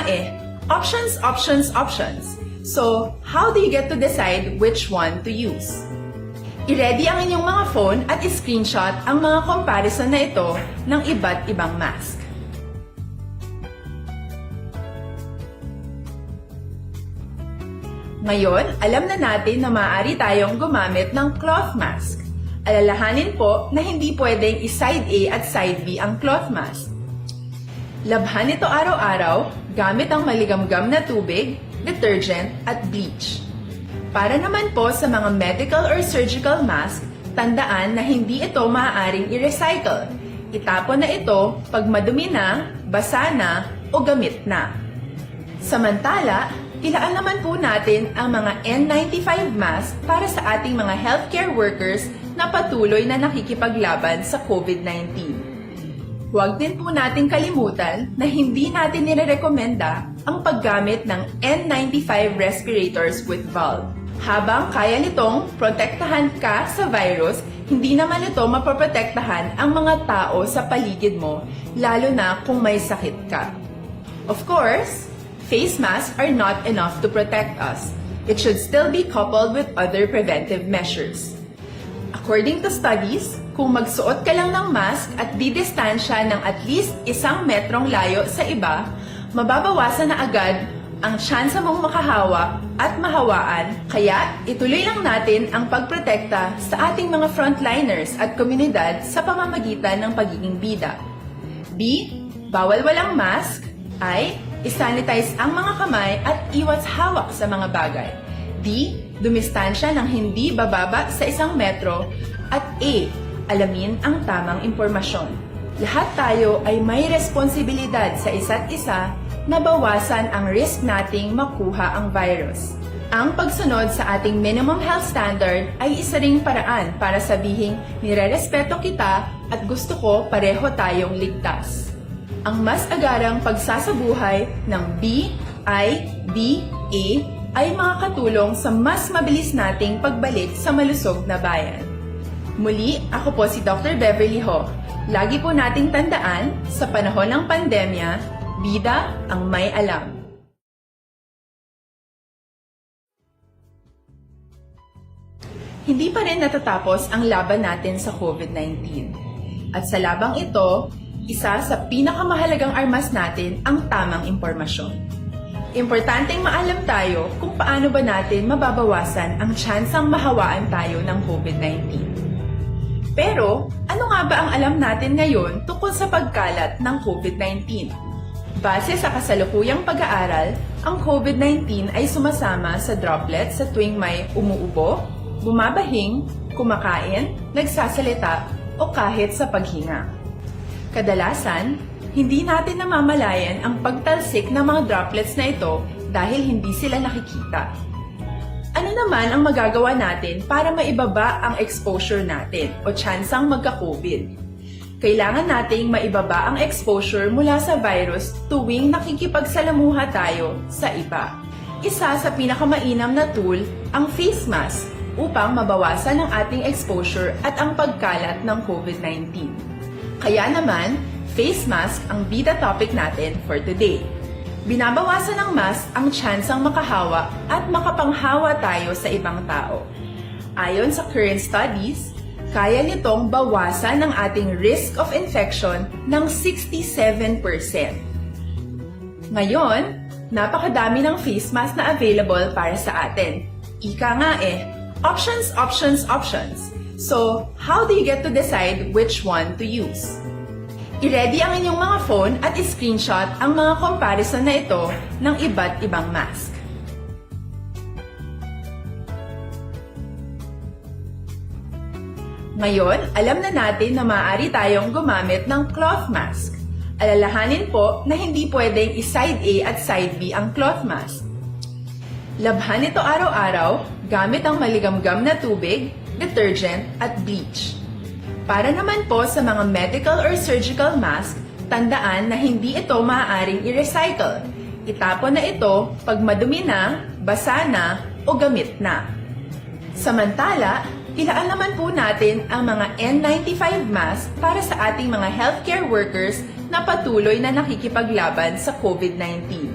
options, options, options. So, how do you get to decide which one to use? I-ready ang inyong mga phone at i-screenshot ang mga comparison na ito ng iba't ibang mask. Ngayon, alam na natin na maaari tayong gumamit ng cloth mask. Alalahanin po na hindi pwedeng i-side A at side B ang cloth mask. Labhan ito araw-araw gamit ang maligamgam na tubig, detergent at bleach. Para naman po sa mga medical or surgical mask, tandaan na hindi ito maaaring i-recycle. Itapon na ito pag madumi na, basa na, o gamit na. Samantala, ilaan naman po natin ang mga N95 mask para sa ating mga healthcare workers na patuloy na nakikipaglaban sa COVID-19. Huwag din po natin kalimutan na hindi natin nirerekomenda ang paggamit ng N95 respirators with valve. Habang kaya nitong protektahan ka sa virus, hindi naman ito mapoprotektahan ang mga tao sa paligid mo, lalo na kung may sakit ka. Of course, face masks are not enough to protect us. It should still be coupled with other preventive measures. According to studies, kung magsuot ka lang ng mask at didistansya ng at least 1 metrong layo sa iba, mababawasan na agad ang tsansa mong makahawa at mahawaan. Kaya ituloy lang natin ang pagprotekta sa ating mga frontliners at komunidad sa pamamagitan ng pagiging bida. B. Bawal walang mask. I. Isanitize ang mga kamay at iwas hawak sa mga bagay. D. Dumistansya ng hindi bababa sa 1 metro. At A. Alamin ang tamang impormasyon. Lahat tayo ay may responsibilidad sa isa't isa na bawasan ang risk nating makuha ang virus. Ang pagsunod sa ating minimum health standard ay isa ring paraan para sabihing nirerespeto kita at gusto ko pareho tayong ligtas. Ang mas agarang pagsasabuhay ng B, I, D, A ay makakatulong sa mas mabilis nating pagbalik sa malusog na bayan. Muli, ako po si Dr. Beverly Ho. Lagi po nating tandaan, sa panahon ng pandemya, bida ang may alam. Hindi pa rin natatapos ang laban natin sa COVID-19. At sa labang ito, isa sa pinakamahalagang armas natin ang tamang impormasyon. Importanteng maalam tayo kung paano ba natin mababawasan ang tsansang mahawaan tayo ng COVID-19. Pero, ano nga ba ang alam natin ngayon tungkol sa pagkalat ng COVID-19? Base sa kasalukuyang pag-aaral, ang COVID-19 ay sumasama sa droplets sa tuwing may umuubo, bumabahing, kumakain, nagsasalita, o kahit sa paghinga. Kadalasan, hindi natin namamalayan ang pagtalsik ng mga droplets na ito dahil hindi sila nakikita. Ano naman ang magagawa natin para maibaba ang exposure natin o tsansang magka-COVID? Kailangan nating maibaba ang exposure mula sa virus tuwing nakikipagsalamuha tayo sa iba. Isa sa pinakamainam na tool ang face mask upang mabawasan ang ating exposure at ang pagkalat ng COVID-19. Kaya naman, face mask ang bida topic natin for today. Binabawasan ng mask ang tsansang makahawa at makapanghawa tayo sa ibang tao. Ayon sa current studies, kaya nitong bawasan ang ating risk of infection ng 67%. Ngayon, napakadami ng face mask na available para sa atin. Ika nga options, options, options. So, how do you get to decide which one to use? I-ready ang inyong mga phone at i-screenshot ang mga comparison na ito ng iba't ibang mask. Ngayon, alam na natin na maaari tayong gumamit ng cloth mask. Alalahanin po na hindi pwedeng i-side A at side B ang cloth mask. Labhan ito araw-araw gamit ang maligamgam na tubig, detergent at bleach. Para naman po sa mga medical or surgical mask, tandaan na hindi ito maaaring i-recycle. Itapon na ito pag madumi na, basa na, o gamit na. Samantala, ilaan naman po natin ang mga N95 mask para sa ating mga healthcare workers na patuloy na nakikipaglaban sa COVID-19.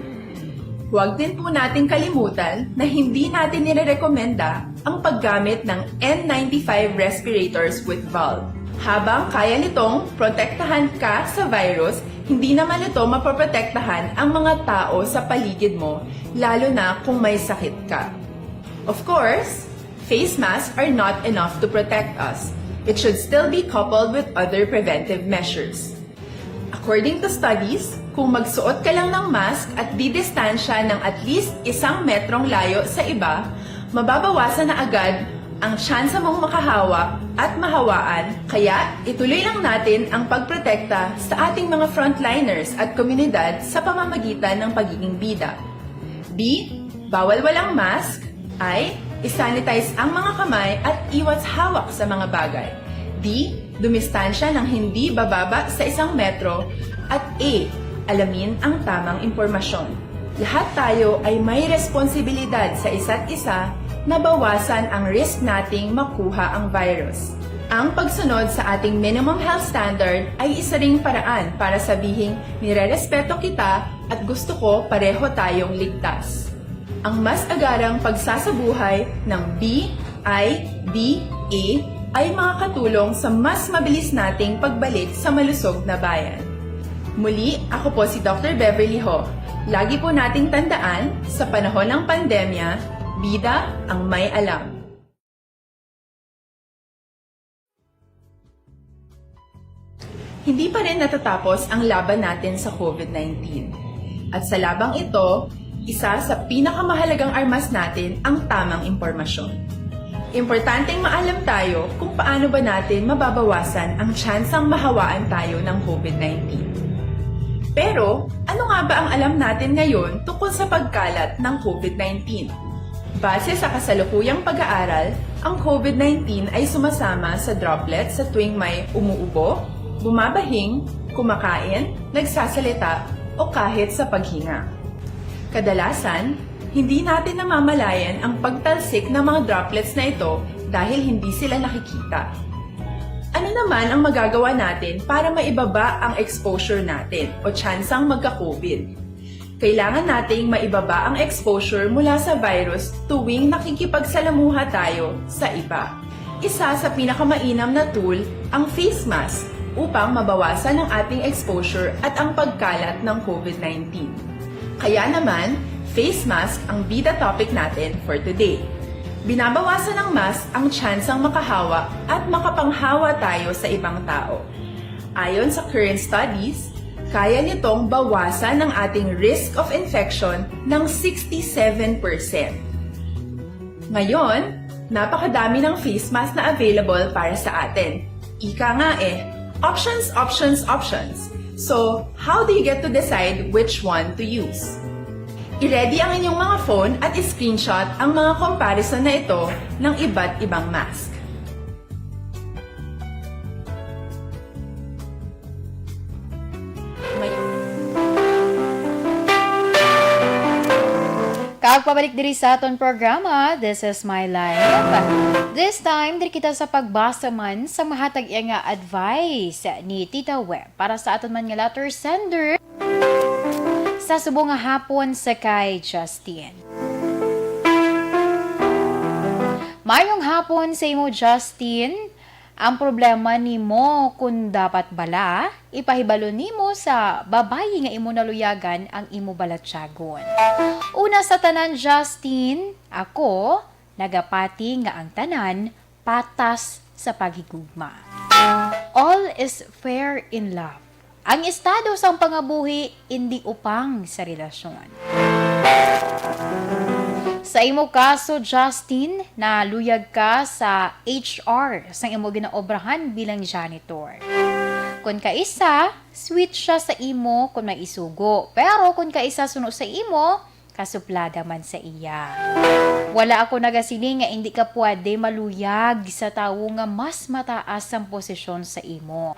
Huwag din po nating kalimutan na hindi natin nirerekomenda ang paggamit ng N95 respirators with valve. Habang kaya nitong protektahan ka sa virus, hindi naman ito mapoprotektahan ang mga tao sa paligid mo, lalo na kung may sakit ka. Of course, face masks are not enough to protect us. It should still be coupled with other preventive measures. According to studies, kung magsuot ka lang ng mask at didistansya ng at least 1 metrong layo sa iba, mababawasan na agad ang tsansa mong makahawa at mahawaan, kaya ituloy lang natin ang pagprotekta sa ating mga frontliners at komunidad sa pamamagitan ng pagiging bida. B. Bawal walang mask. I. Isanitize ang mga kamay at iwas hawak sa mga bagay. D. Dumistansya ng hindi bababa sa 1 metro. At A. Alamin ang tamang impormasyon. Lahat tayo ay may responsibilidad sa isa't isa na bawasan ang risk nating makuha ang virus. Ang pagsunod sa ating minimum health standard ay isa ring paraan para sabihing nirerespeto kita at gusto ko pareho tayong ligtas. Ang mas agarang pagsasabuhay ng B, I, D, A ay makakatulong sa mas mabilis nating pagbalik sa malusog na bayan. Muli, ako po si Dr. Beverly Ho. Lagi po nating tandaan, sa panahon ng pandemya, bida ang may alam. Hindi pa rin natatapos ang laban natin sa COVID-19. At sa labang ito, isa sa pinakamahalagang armas natin ang tamang impormasyon. Importanteng maalam tayo kung paano ba natin mababawasan ang tsansang mahawaan tayo ng COVID-19. Pero, ano nga ba ang alam natin ngayon tungkol sa pagkalat ng COVID-19? Base sa kasalukuyang pag-aaral, ang COVID-19 ay sumasama sa droplets sa tuwing may umuubo, bumabahing, kumakain, nagsasalita, o kahit sa paghinga. Kadalasan, Hindi natin namamalayan ang pagtalsik ng mga droplets na ito dahil hindi sila nakikita. Ano naman ang magagawa natin para maibaba ang exposure natin o tsansang magka-COVID? Kailangan nating maibaba ang exposure mula sa virus tuwing nakikipagsalamuha tayo sa iba. Isa sa pinakamainam na tool ang face mask upang mabawasan ang ating exposure at ang pagkalat ng COVID-19. Kaya naman, face mask ang bida topic natin for today. Binabawasan ng mask ang tsansang makahawa at makapanghawa tayo sa ibang tao. Ayon sa current studies, kaya nitong bawasan ang ating risk of infection ng 67%. Ngayon, napakadami ng face mask na available para sa atin. Ika nga options, options, options. So, how do you get to decide which one to use? I-ready ang inyong mga phone at i-screenshot ang mga comparison na ito ng iba't ibang mask. Pabalik diri sa aton programa, This is My Life. This time, diri kita sa pagbasa man sa mahatag iya nga advice ni Tita Web para sa aton man nga letter sender sa subong nga hapon sa kay Justin. Mayong hapon sa imo, Justin. Ang problema nimo kung dapat bala, ipahibalo nimo sa babayi nga imo naluyagan ang imo balatyagon. Una sa tanan, Justin, ako nagapati nga ang tanan patas sa paghigugma. All is fair in love. Ang estado sa pangabuhi hindi upang sa relasyon. Sa imo kaso, Justin, naluyag ka sa HR sa imo ginaobrahan bilang janitor. Kung kaisa, sweet siya sa imo kung may isugo. Pero kung kaisa suno sa imo, kasuplada man sa iya. Wala ako nagasiling nga hindi ka pwede maluyag sa tawo nga mas mataas ang posisyon sa imo.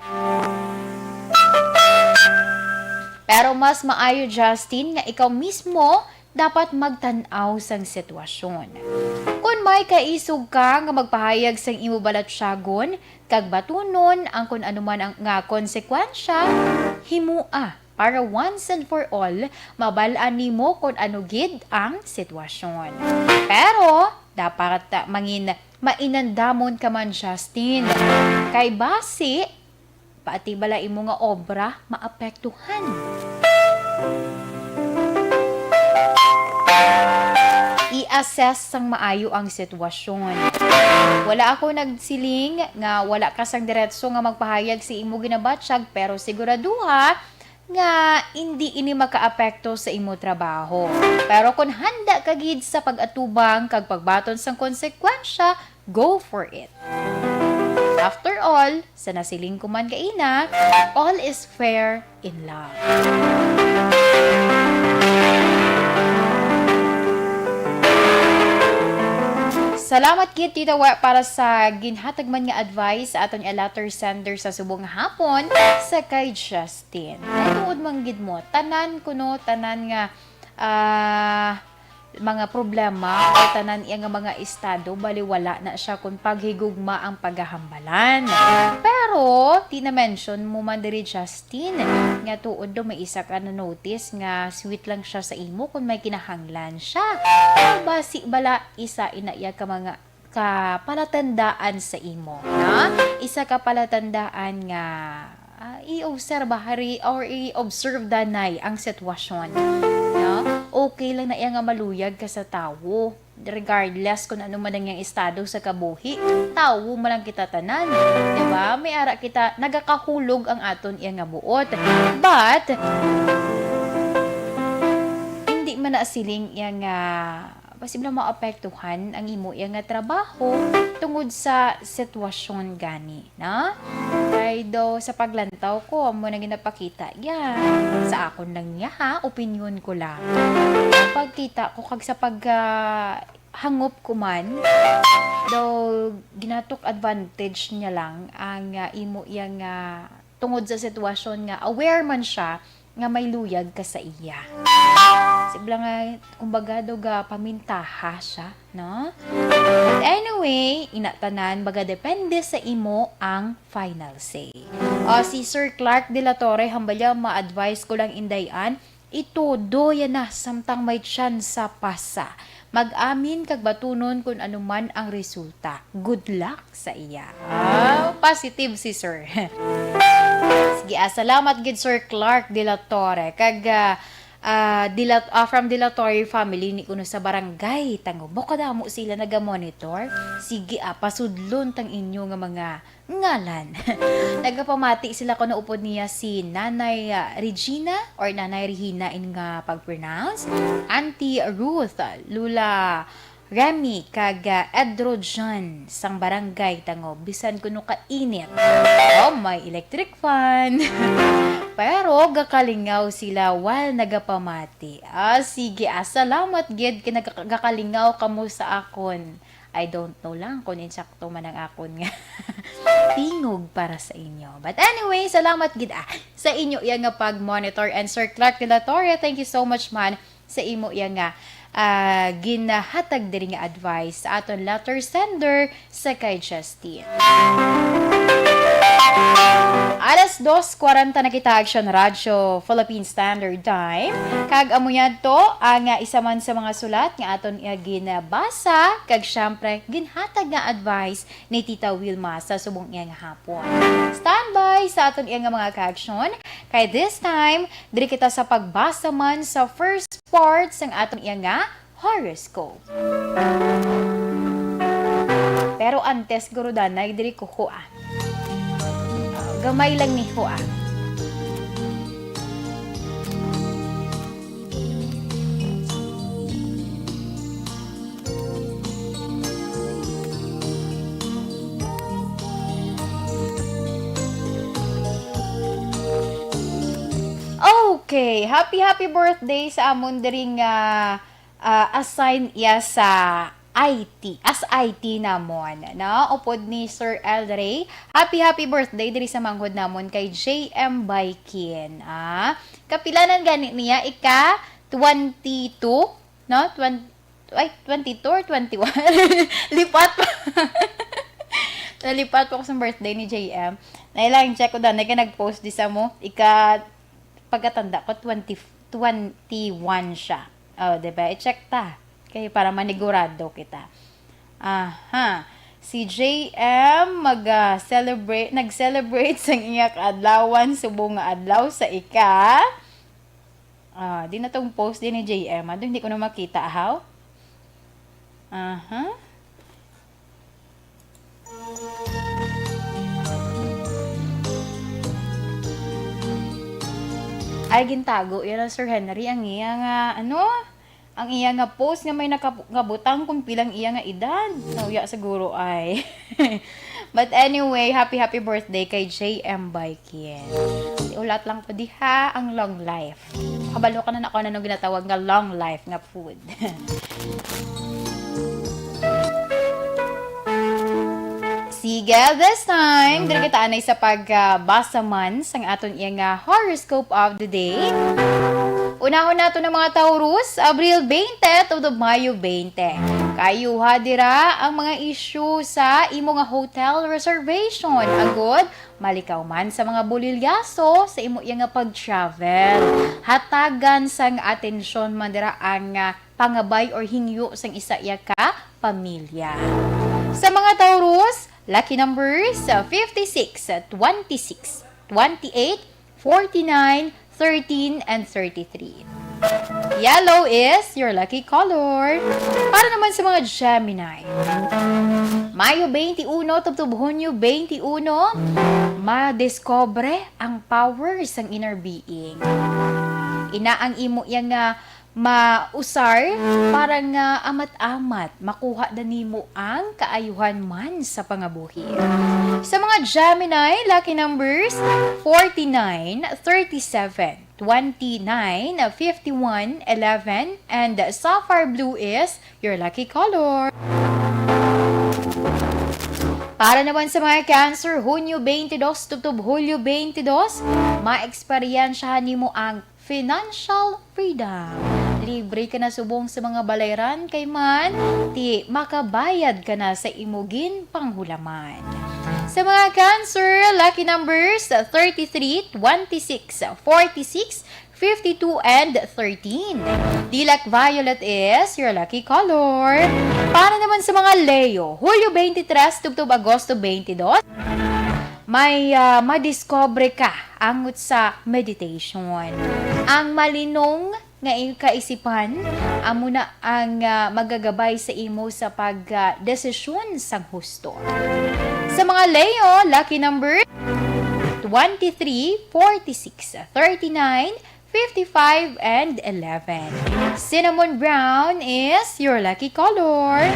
Pero mas maayo, Justin, nga ikaw mismo dapat magtanaw sang sitwasyon. Kung may kaisog ka nga magpahayag sang imo balatyagon, kag batunon ang kung anuman ang nga konsekwensya, himua para once and for all mabalaan nimo kung ano gid ang sitwasyon. Pero dapat mainandamon ka man, Justin. Kay base pati bala imo nga obra maapektuhan. I-assess sang maayo ang sitwasyon. Wala ako nagsiling nga wala ka sang diretso nga magpahayag si imo ginabatsyag, pero siguraduha nga hindi ini makaapekto sa imo trabaho. Pero kung handa ka gid sa pag-atubang kag pagbaton sang konsekwensya, go for it. After all, sa nasiling ko man kaina, all is fair in love. Salamat kit Tita Web para sa ginhatag man nga advice sa aton letter sender sa subong hapon sa kay Justin. Tuod man gid mo tanan kuno tanan nga mga problema o tanan iya nga mga estado baliwala na siya kung paghigugma ang paghahambalan. Pero di na mention mo man diri, Justin, nga tuod do may isa ka na notice nga sweet lang siya sa imo kung may kinahanglan siya. Basi bala isa inaya ka mga kapalatandaan sa imo, na isa ka palatandaan nga i-observe or i-observe danay ang sitwasyon. Okay lang na iya nga maluyag ka sa tawo. Regardless kung ano man ang iyang estado sa kabuhi, tawo mo lang kita tanan. Diba? May ara kita, nagakahulog ang aton iya nga buot. But, hindi man na siling iya nga posible maapektuhan ang imo iya nga trabaho tungod sa sitwasyon gani, na? Kay do sa paglantaw ko amo na ginapakita yan sa akon lang niya, ha, opinion ko lang. Pagkita ko kag sa hangop ko man do ginatok advantage niya lang ang imo iya nga tungod sa sitwasyon nga aware man siya nga may luyag ka sa iya. Sibla nga, kumbaga doga pamintaha siya, no? But anyway, inatanan, baga depende sa imo ang final say. Si Sir Clark de la Torre, hambalya, ma-advise ko lang indayan, ito, doya na, samtang may chance sa pasa. Mag-amin kag batunon kung anuman ang resulta. Good luck sa iya. Positive si Sir. Sige, salamat gid Sir Clark de la Torre. Kag from De La Torre family ni kuno sa barangay tango bukada mo sila naga-monitor. Sige, pasudlon tang inyo nga mga ngalan. Nagapamati sila kuno upod niya si Nanay Regina or Nanay Regina in nga pag-pronounce, Auntie Ruth, Lula Remy, kag Edro John sang barangay tango bisan kuno kainit. May electric fan. Pero gakalingaw sila while nagapamati. Sige, salamat gid kinagakalingaw kamo sa akon. I don't know lang kung insakto man ang akon nga. Tingog para sa inyo. But anyway, salamat gid sa inyo iya nga pag-monitor. And Sir Clark de la Torre, thank you so much man sa imo iya nga ginahatag diri nga advice sa aton letter sender sa kay Justin. Alas 2:40 na kita Action Radio Philippine Standard Time. Kag amuyad to ang isa man sa mga sulat nga aton ginabasa kag syempre ginhatag nga advice ni Tita Wilma sa subong iya nga hapon. Standby sa aton iya nga mga ka-action. Kay this time, diri kita sa pagbasa man sa first part sang aton iya nga horoscope. Pero antes guro danay diri ko gamay lang ni Hoa. Okay, happy birthday sa amon diring assign iya sa IT, as IT namon, no? Upod ni Sir Elray, happy birthday diri sa manghod namon kay JM Baikin. Kapilanan gani niya, 22, no? 22 or 21? Lipat pa. Nalipat po ko sa birthday ni JM. Nailang check ko na nag-post di sa mo, pagkatanda ko, 21 siya. Diba? I-check ta. Okay, para manigurado kita. Si JM nag-celebrate sa iyak adlawan subong nga adlaw sa ika. Di na tong post din ni JM. Hindi ko na makita, how? Ay, gintago. Yan ang Sir Henry. Ang iya nga, ang iya nga post nga may nakabutang kung pilang iya nga edad. Nauya siguro ay. But anyway, happy birthday kay JM Baikin. Ulat lang po diha ang long life. Kabalo ka na ako na nung ginatawag nga long life nga food. Sige, this time, diri kita anay sa pagbasa man sang aton iya nga horoscope of the day. Unahon nato ng mga Taurus, Abril 20 to Mayo 20. Kayuha dira ang mga issue sa imo nga hotel reservation. Agod, malikaw man sa mga bulilyaso sa imo nga pag-travel. Hatagan sang atensyon man dira ang pangabay or hingyo sang isa iya ka pamilya. Sa mga Taurus, lucky numbers 56, 26, 28, 49, 13, and 33. Yellow is your lucky color. Para naman sa mga Gemini. Mayo 21 to Hunyo 21, madiscover ang powers ng inner being. Ina ang imo yang mausar para nga amat-amat makuha na nimo ang kaayuhan man sa pangabuhi. Sa mga Gemini, lucky numbers 49, 37, 29, 51, 11, and sapphire blue is your lucky color. Para naman sa mga Cancer, Hunyo 22 to Hulyo 22, ma-eksperyensyahan nimo ang financial freedom. libre ka na subong sa mga balayran kay man, ti makabayad ka na sa imugin panghulaman. Sa mga Cancer, lucky numbers 33, 26, 46, 52, and 13. Dilak violet is your lucky color. Para naman sa mga Leo, Hulyo 23, tugtog Agosto 22, may madiscover ka angot sa meditation. Ang malinong nga iyong kaisipan, amo na ang magagabay sa imo sa pagdesisyon sang husto. Sa mga Leo, lucky number 23, 46, 39, 55, and 11. Cinnamon brown is your lucky color.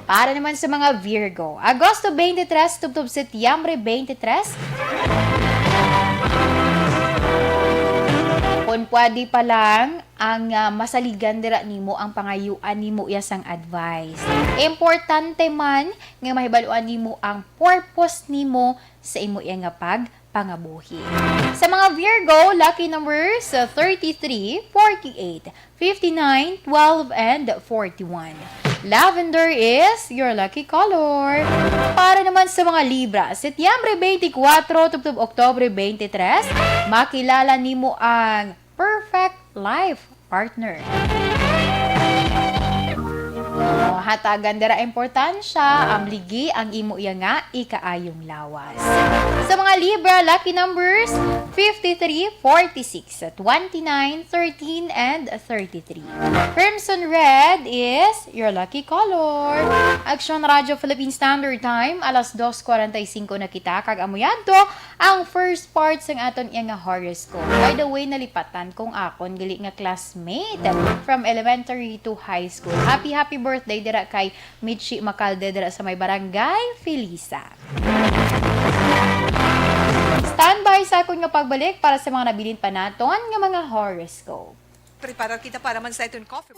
Para naman sa mga Virgo, Agosto 23, tubtob Setyembre 23, kung pwede pa lang ang masaligan dira nimo ang pangayuan nimo yasang advice. Importante man nga mahibaluan nimo ang purpose nimo sa imo nga pangabuhi. Sa mga Virgo, lucky numbers 33, 48, 59, 12, and 41. Lavender is your lucky color. Para naman sa mga Libra, Setyembre 24, tubtob Oktubre 23, makilala nimo ang perfect life partner. Hatagan dira importansya, amligi ang imo nga ikaayong lawas. Sa mga Libra, lucky numbers 53, 46, 29, 13, and 33. Crimson red is your lucky color. Action Radio Philippine Standard Time, alas 2:45 na kita, kag amuyan to ang first part sang aton nga horoscope. By the way, nalipatan kong akon gali nga classmate from elementary to high school. Happy birthday dira kay Michi Macalde dira sa may barangay Felisa. Standby sa akong nga pagbalik para sa mga nabilin pa naton nga mga horoscope. Prepara kita para man sa itong coffee.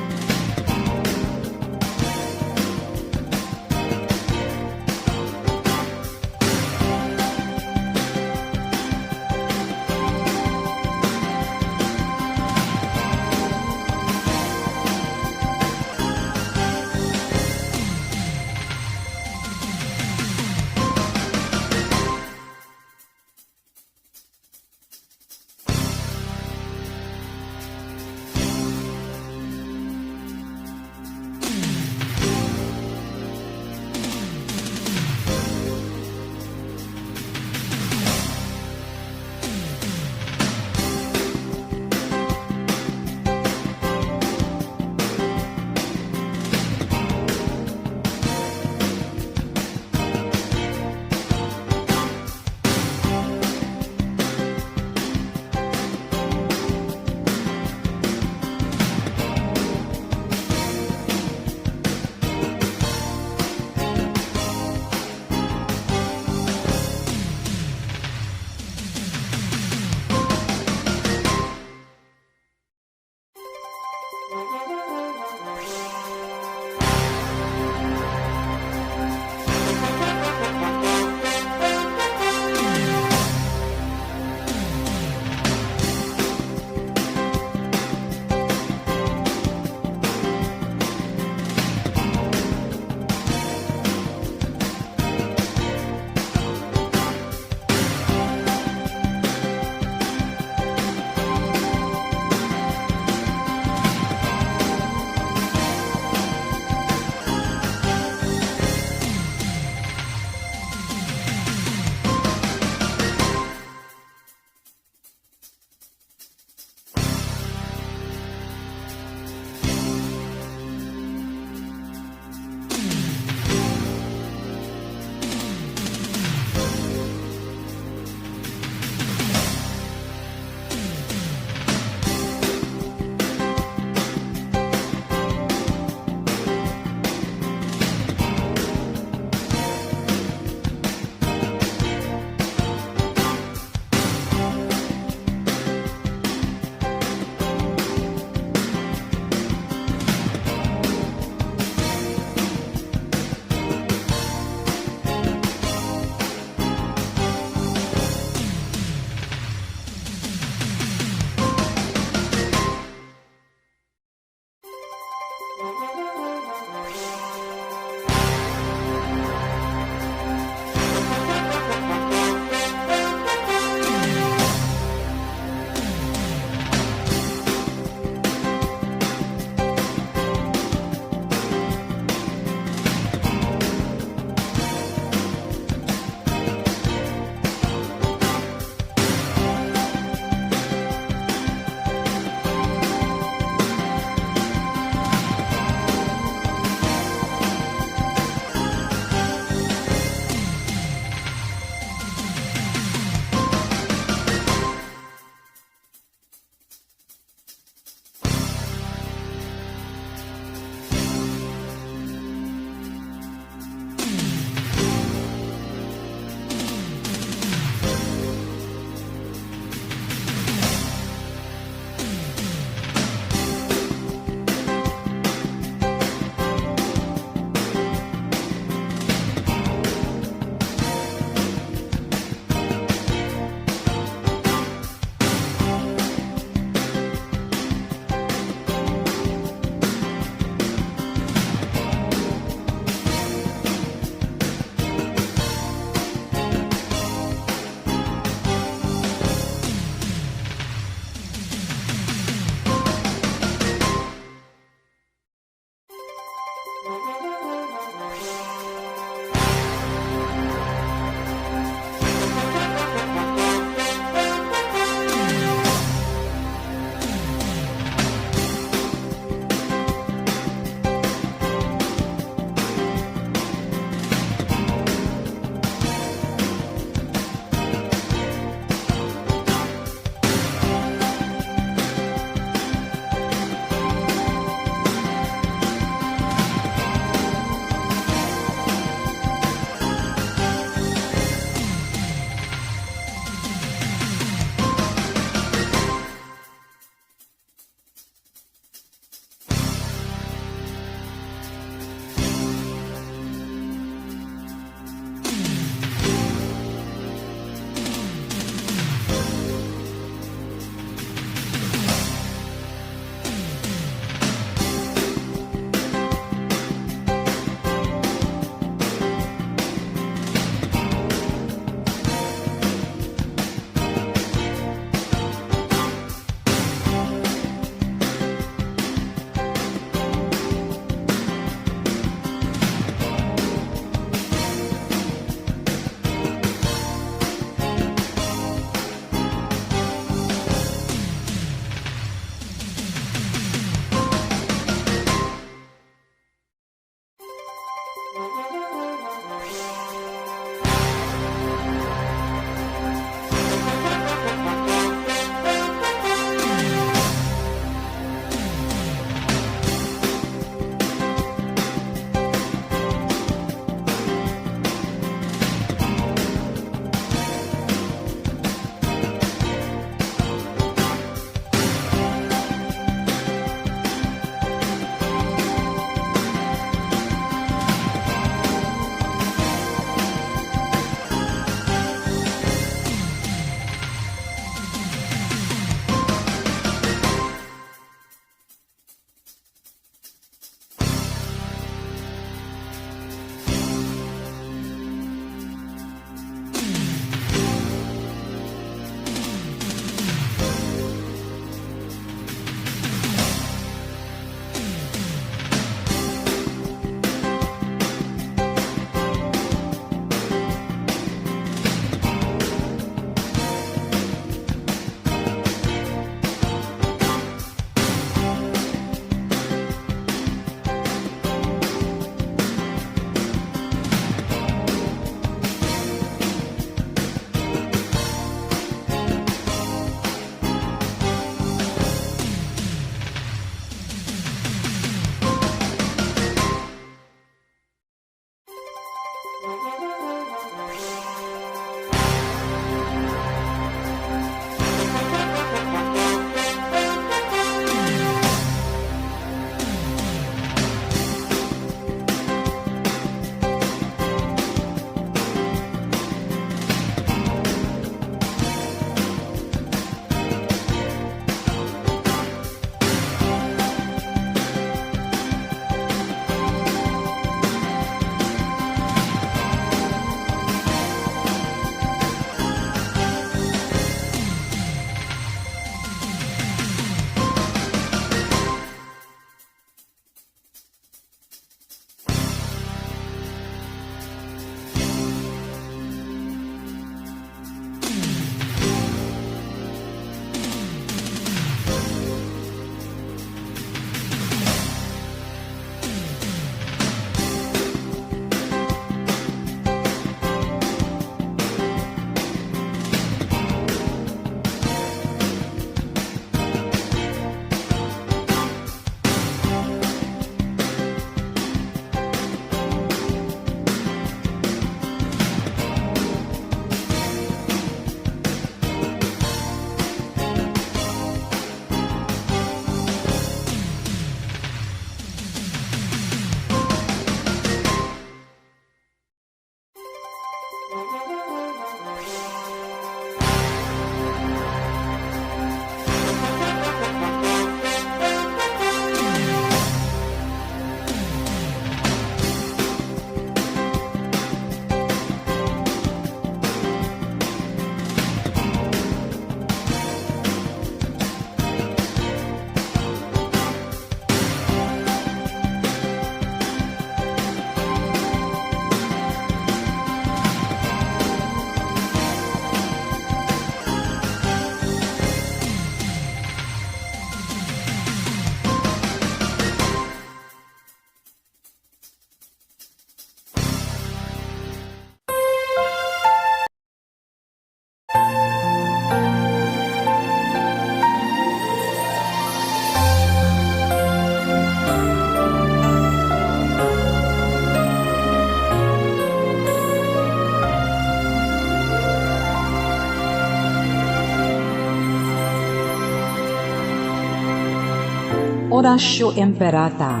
Orasyo Imperata,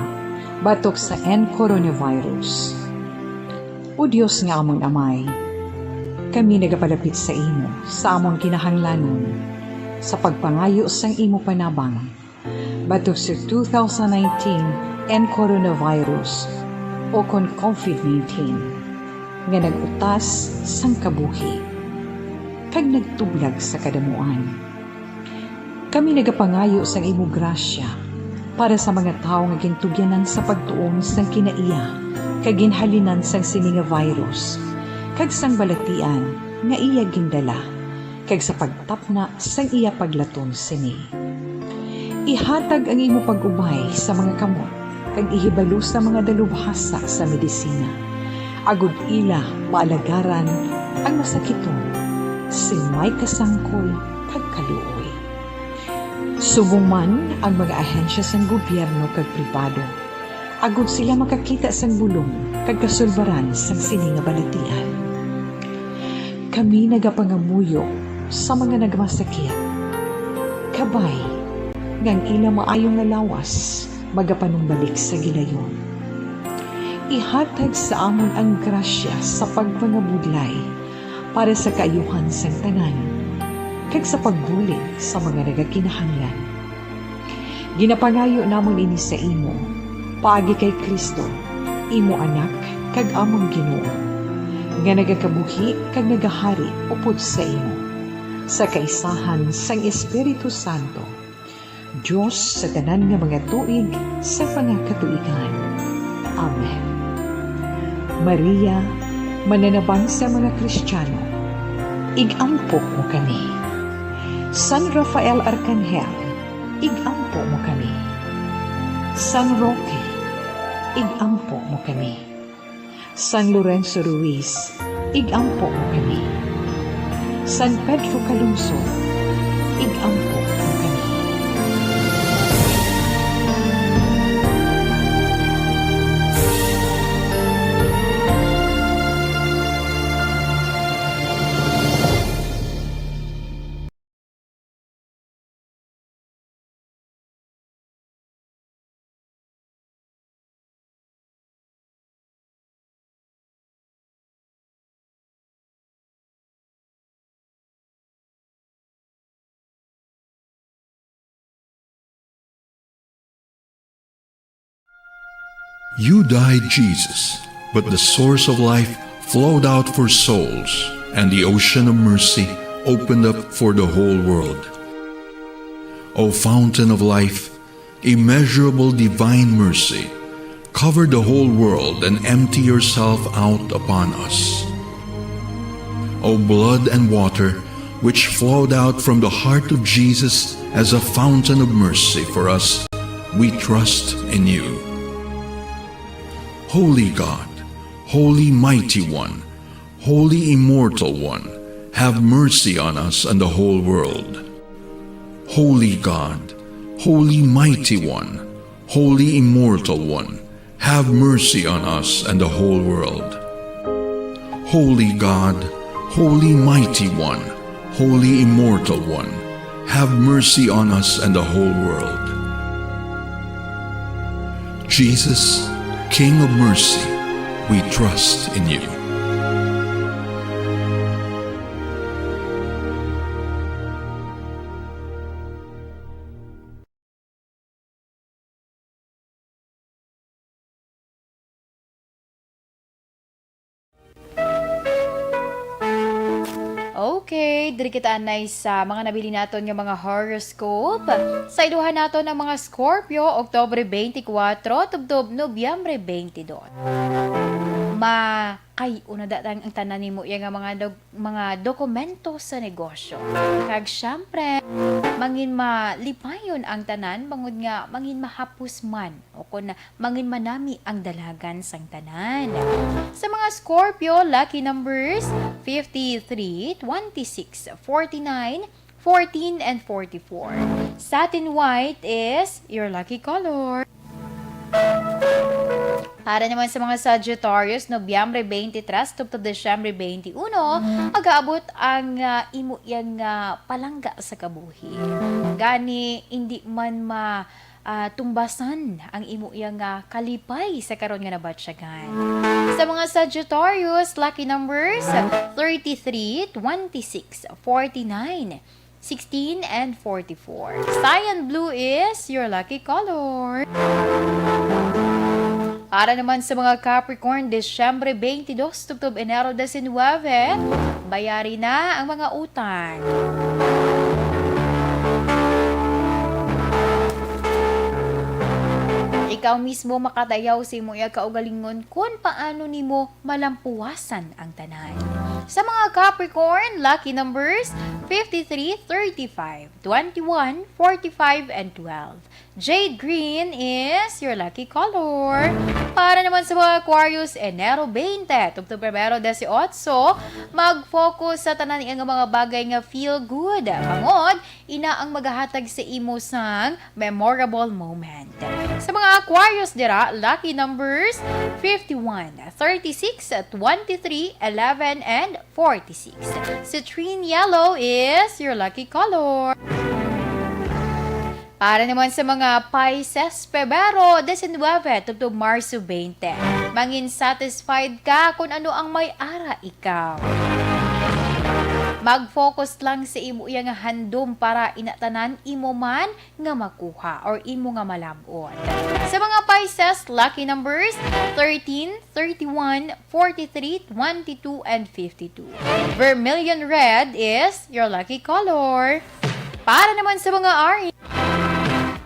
batok sa coronavirus. O Diyos nga amon amay, kami nagapalapit sa imo, sa amon kinahanglanon, sa pagpangayo sang imo panabang, batok sa 2019 coronavirus o kon COVID-19, nga nagutas sang kabuhi, kag nagtublag sa kadamuan. Kami nagapangayo sang imo grasya, para sa mga tao nga gintugyanan sa pagtuon sang kinaiya, kag ginhalinan sang sini nga virus, kag sang balatian nga iya gindala, kag sa pagtapna sang iya paglaton sini. Ihatag ang imo pag-ubay sa mga kamot, kag ihibalo sa mga dalubhasa sa medisina. Agud ila maalagaran ang masakiton, sing may kasangkol kag kaluoy. Subong man ang mga ahensya sang gobyerno kag pribado, agud sila makakita sang bulong kag kasulbaran sang sini nga balatian. Kami nagapangamuyo sa mga nagmasakit, kabay ngang ila maayong nalawas magapanumbalik sa gilayon. Ihatag sa amon ang grasya sa pagpangabudlay para sa kaayuhan sang tanan, kag sa pagbulig sa mga nagakinahanglan. Ginapangayo namon ini sa imo, paagi kay Kristo, imo anak kag among Ginoo, nga nagakabuhi kag nagahari upod sa imo, sa kaisahan sang Espiritu Santo, Diyos sa tanan nga mga tuig sa pangakatuigan. Amen. Maria, mananabang sa mga Kristiyano, igampo mo kami. San Rafael Arcangel, igampo mo kami. San Roque, igampo mo kami. San Lorenzo Ruiz, igampo mo kami. San Pedro Calungsod, igampo mo kami. You died, Jesus, but the source of life flowed out for souls, and the ocean of mercy opened up for the whole world. O fountain of life, immeasurable divine mercy, cover the whole world and empty yourself out upon us. O blood and water, which flowed out from the heart of Jesus as a fountain of mercy for us, we trust in you. Holy God, Holy Mighty One, Holy Immortal One, have mercy on us and the whole world. Holy God, Holy Mighty One, Holy Immortal One, have mercy on us and the whole world. Holy God, Holy Mighty One, Holy Immortal One, have mercy on us and the whole world. Jesus, King of mercy, we trust in you. Okay, diri kita anay sa mga nabili naton nga mga horoscope. Sa iduhan naton ng mga Scorpio, Oktubre 24, tubtob Nobyembre 22. Kay una datang ang tanan nimo yang mga dokumento sa negosyo. Kag syempre, mangin malipayon ang tanan bangod nga mangin mahapos man o kun mangin manami ang dalagan sang tanan. Sa mga Scorpio, lucky numbers 53, 26, 49, 14, and 44. Satin white is your lucky color. Para naman sa mga Sagittarius, Nobyembre 23 tubtob Desyembre 21, agaabot ang imo yang palangga sa kabuhi. Gani, hindi man tumbasan ang imo iyang kalipay sa karon nga nabatsyagan. Sa mga Sagittarius, lucky numbers 33, 26, 49, 16, and 44. Cyan blue is your lucky color. Para naman sa mga Capricorn, Desyembre 22, tubtob Enero 19, bayari na ang mga utang. Ikaw mismo makatayaw sa imo iya kaugalingon kung paano nimo malampuwasan ang tanan. Sa mga Capricorn, lucky numbers 53, 35, 21, 45, and 12. Jade green is your lucky color. Para naman sa mga Aquarius, Enero 20, tubtob Pebrero 18, mag-focus sa tanan nga mga bagay nga feel good. Pangod, ina ang maghahatag sa imo sang memorable moment. Sa mga Aquarius dira, lucky numbers 51, 36, 23, 11, and 46. Citrine yellow is your lucky color. Para naman sa mga Pisces, Pebrero 19, tubtob Marso 20. Mangin satisfied ka kung ano ang may ara ikaw. Mag-focus lang sa imo iya nga handom para inatanan imo man nga makuha or imo nga malabot. Sa mga Pisces, lucky numbers 13, 31, 43, 22, and 52. Vermilion red is your lucky color. Para naman sa mga Aries,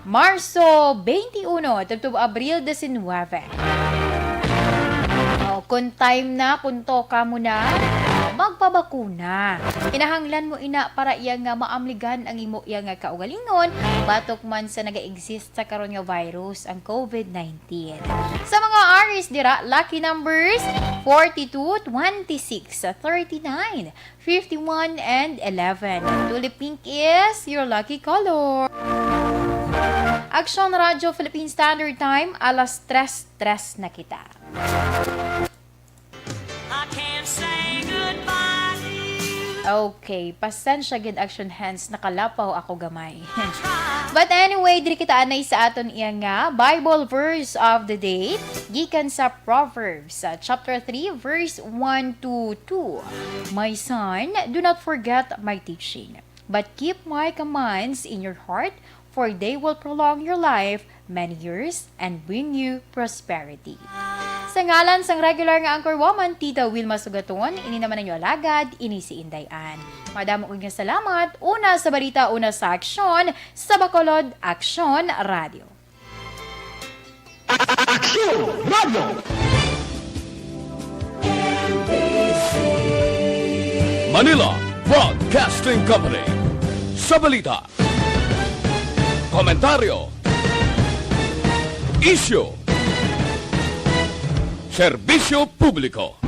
Marso 21, tubtob Abril 19. Kung time na, kung toka mo na, magpabakuna. Kinahanglan mo ina para iya nga maamligan ang imo iya nga kaugalingon batok man sa naga-exist sa karon nga virus ang COVID-19. Sa mga Aries dira, lucky numbers 42, 26, 39, 51, and 11. Tulip pink is your lucky color. Action Radio Philippine Standard Time, alas 3:03 na kita. Okay, pasensya gid Action Hands, nakalapaw ako gamay. But anyway, diri kita anay sa aton iya nga Bible verse of the day gikan sa Proverbs chapter 3 verse 1 to 2. My son, do not forget my teaching, but keep my commands in your heart, for they will prolong your life many years and bring you prosperity. Sa ngalan sang regular nga anchor woman, Tita Wilma Sugaton, ini naman ninyo alagad, ini si Indayan. Madamo ko nga salamat, una sa balita, una sa aksyon, sa Bacolod Action Radio. Action Radio! Manila Broadcasting Company. Sa balita, komentaryo, issue, serbisyo publiko.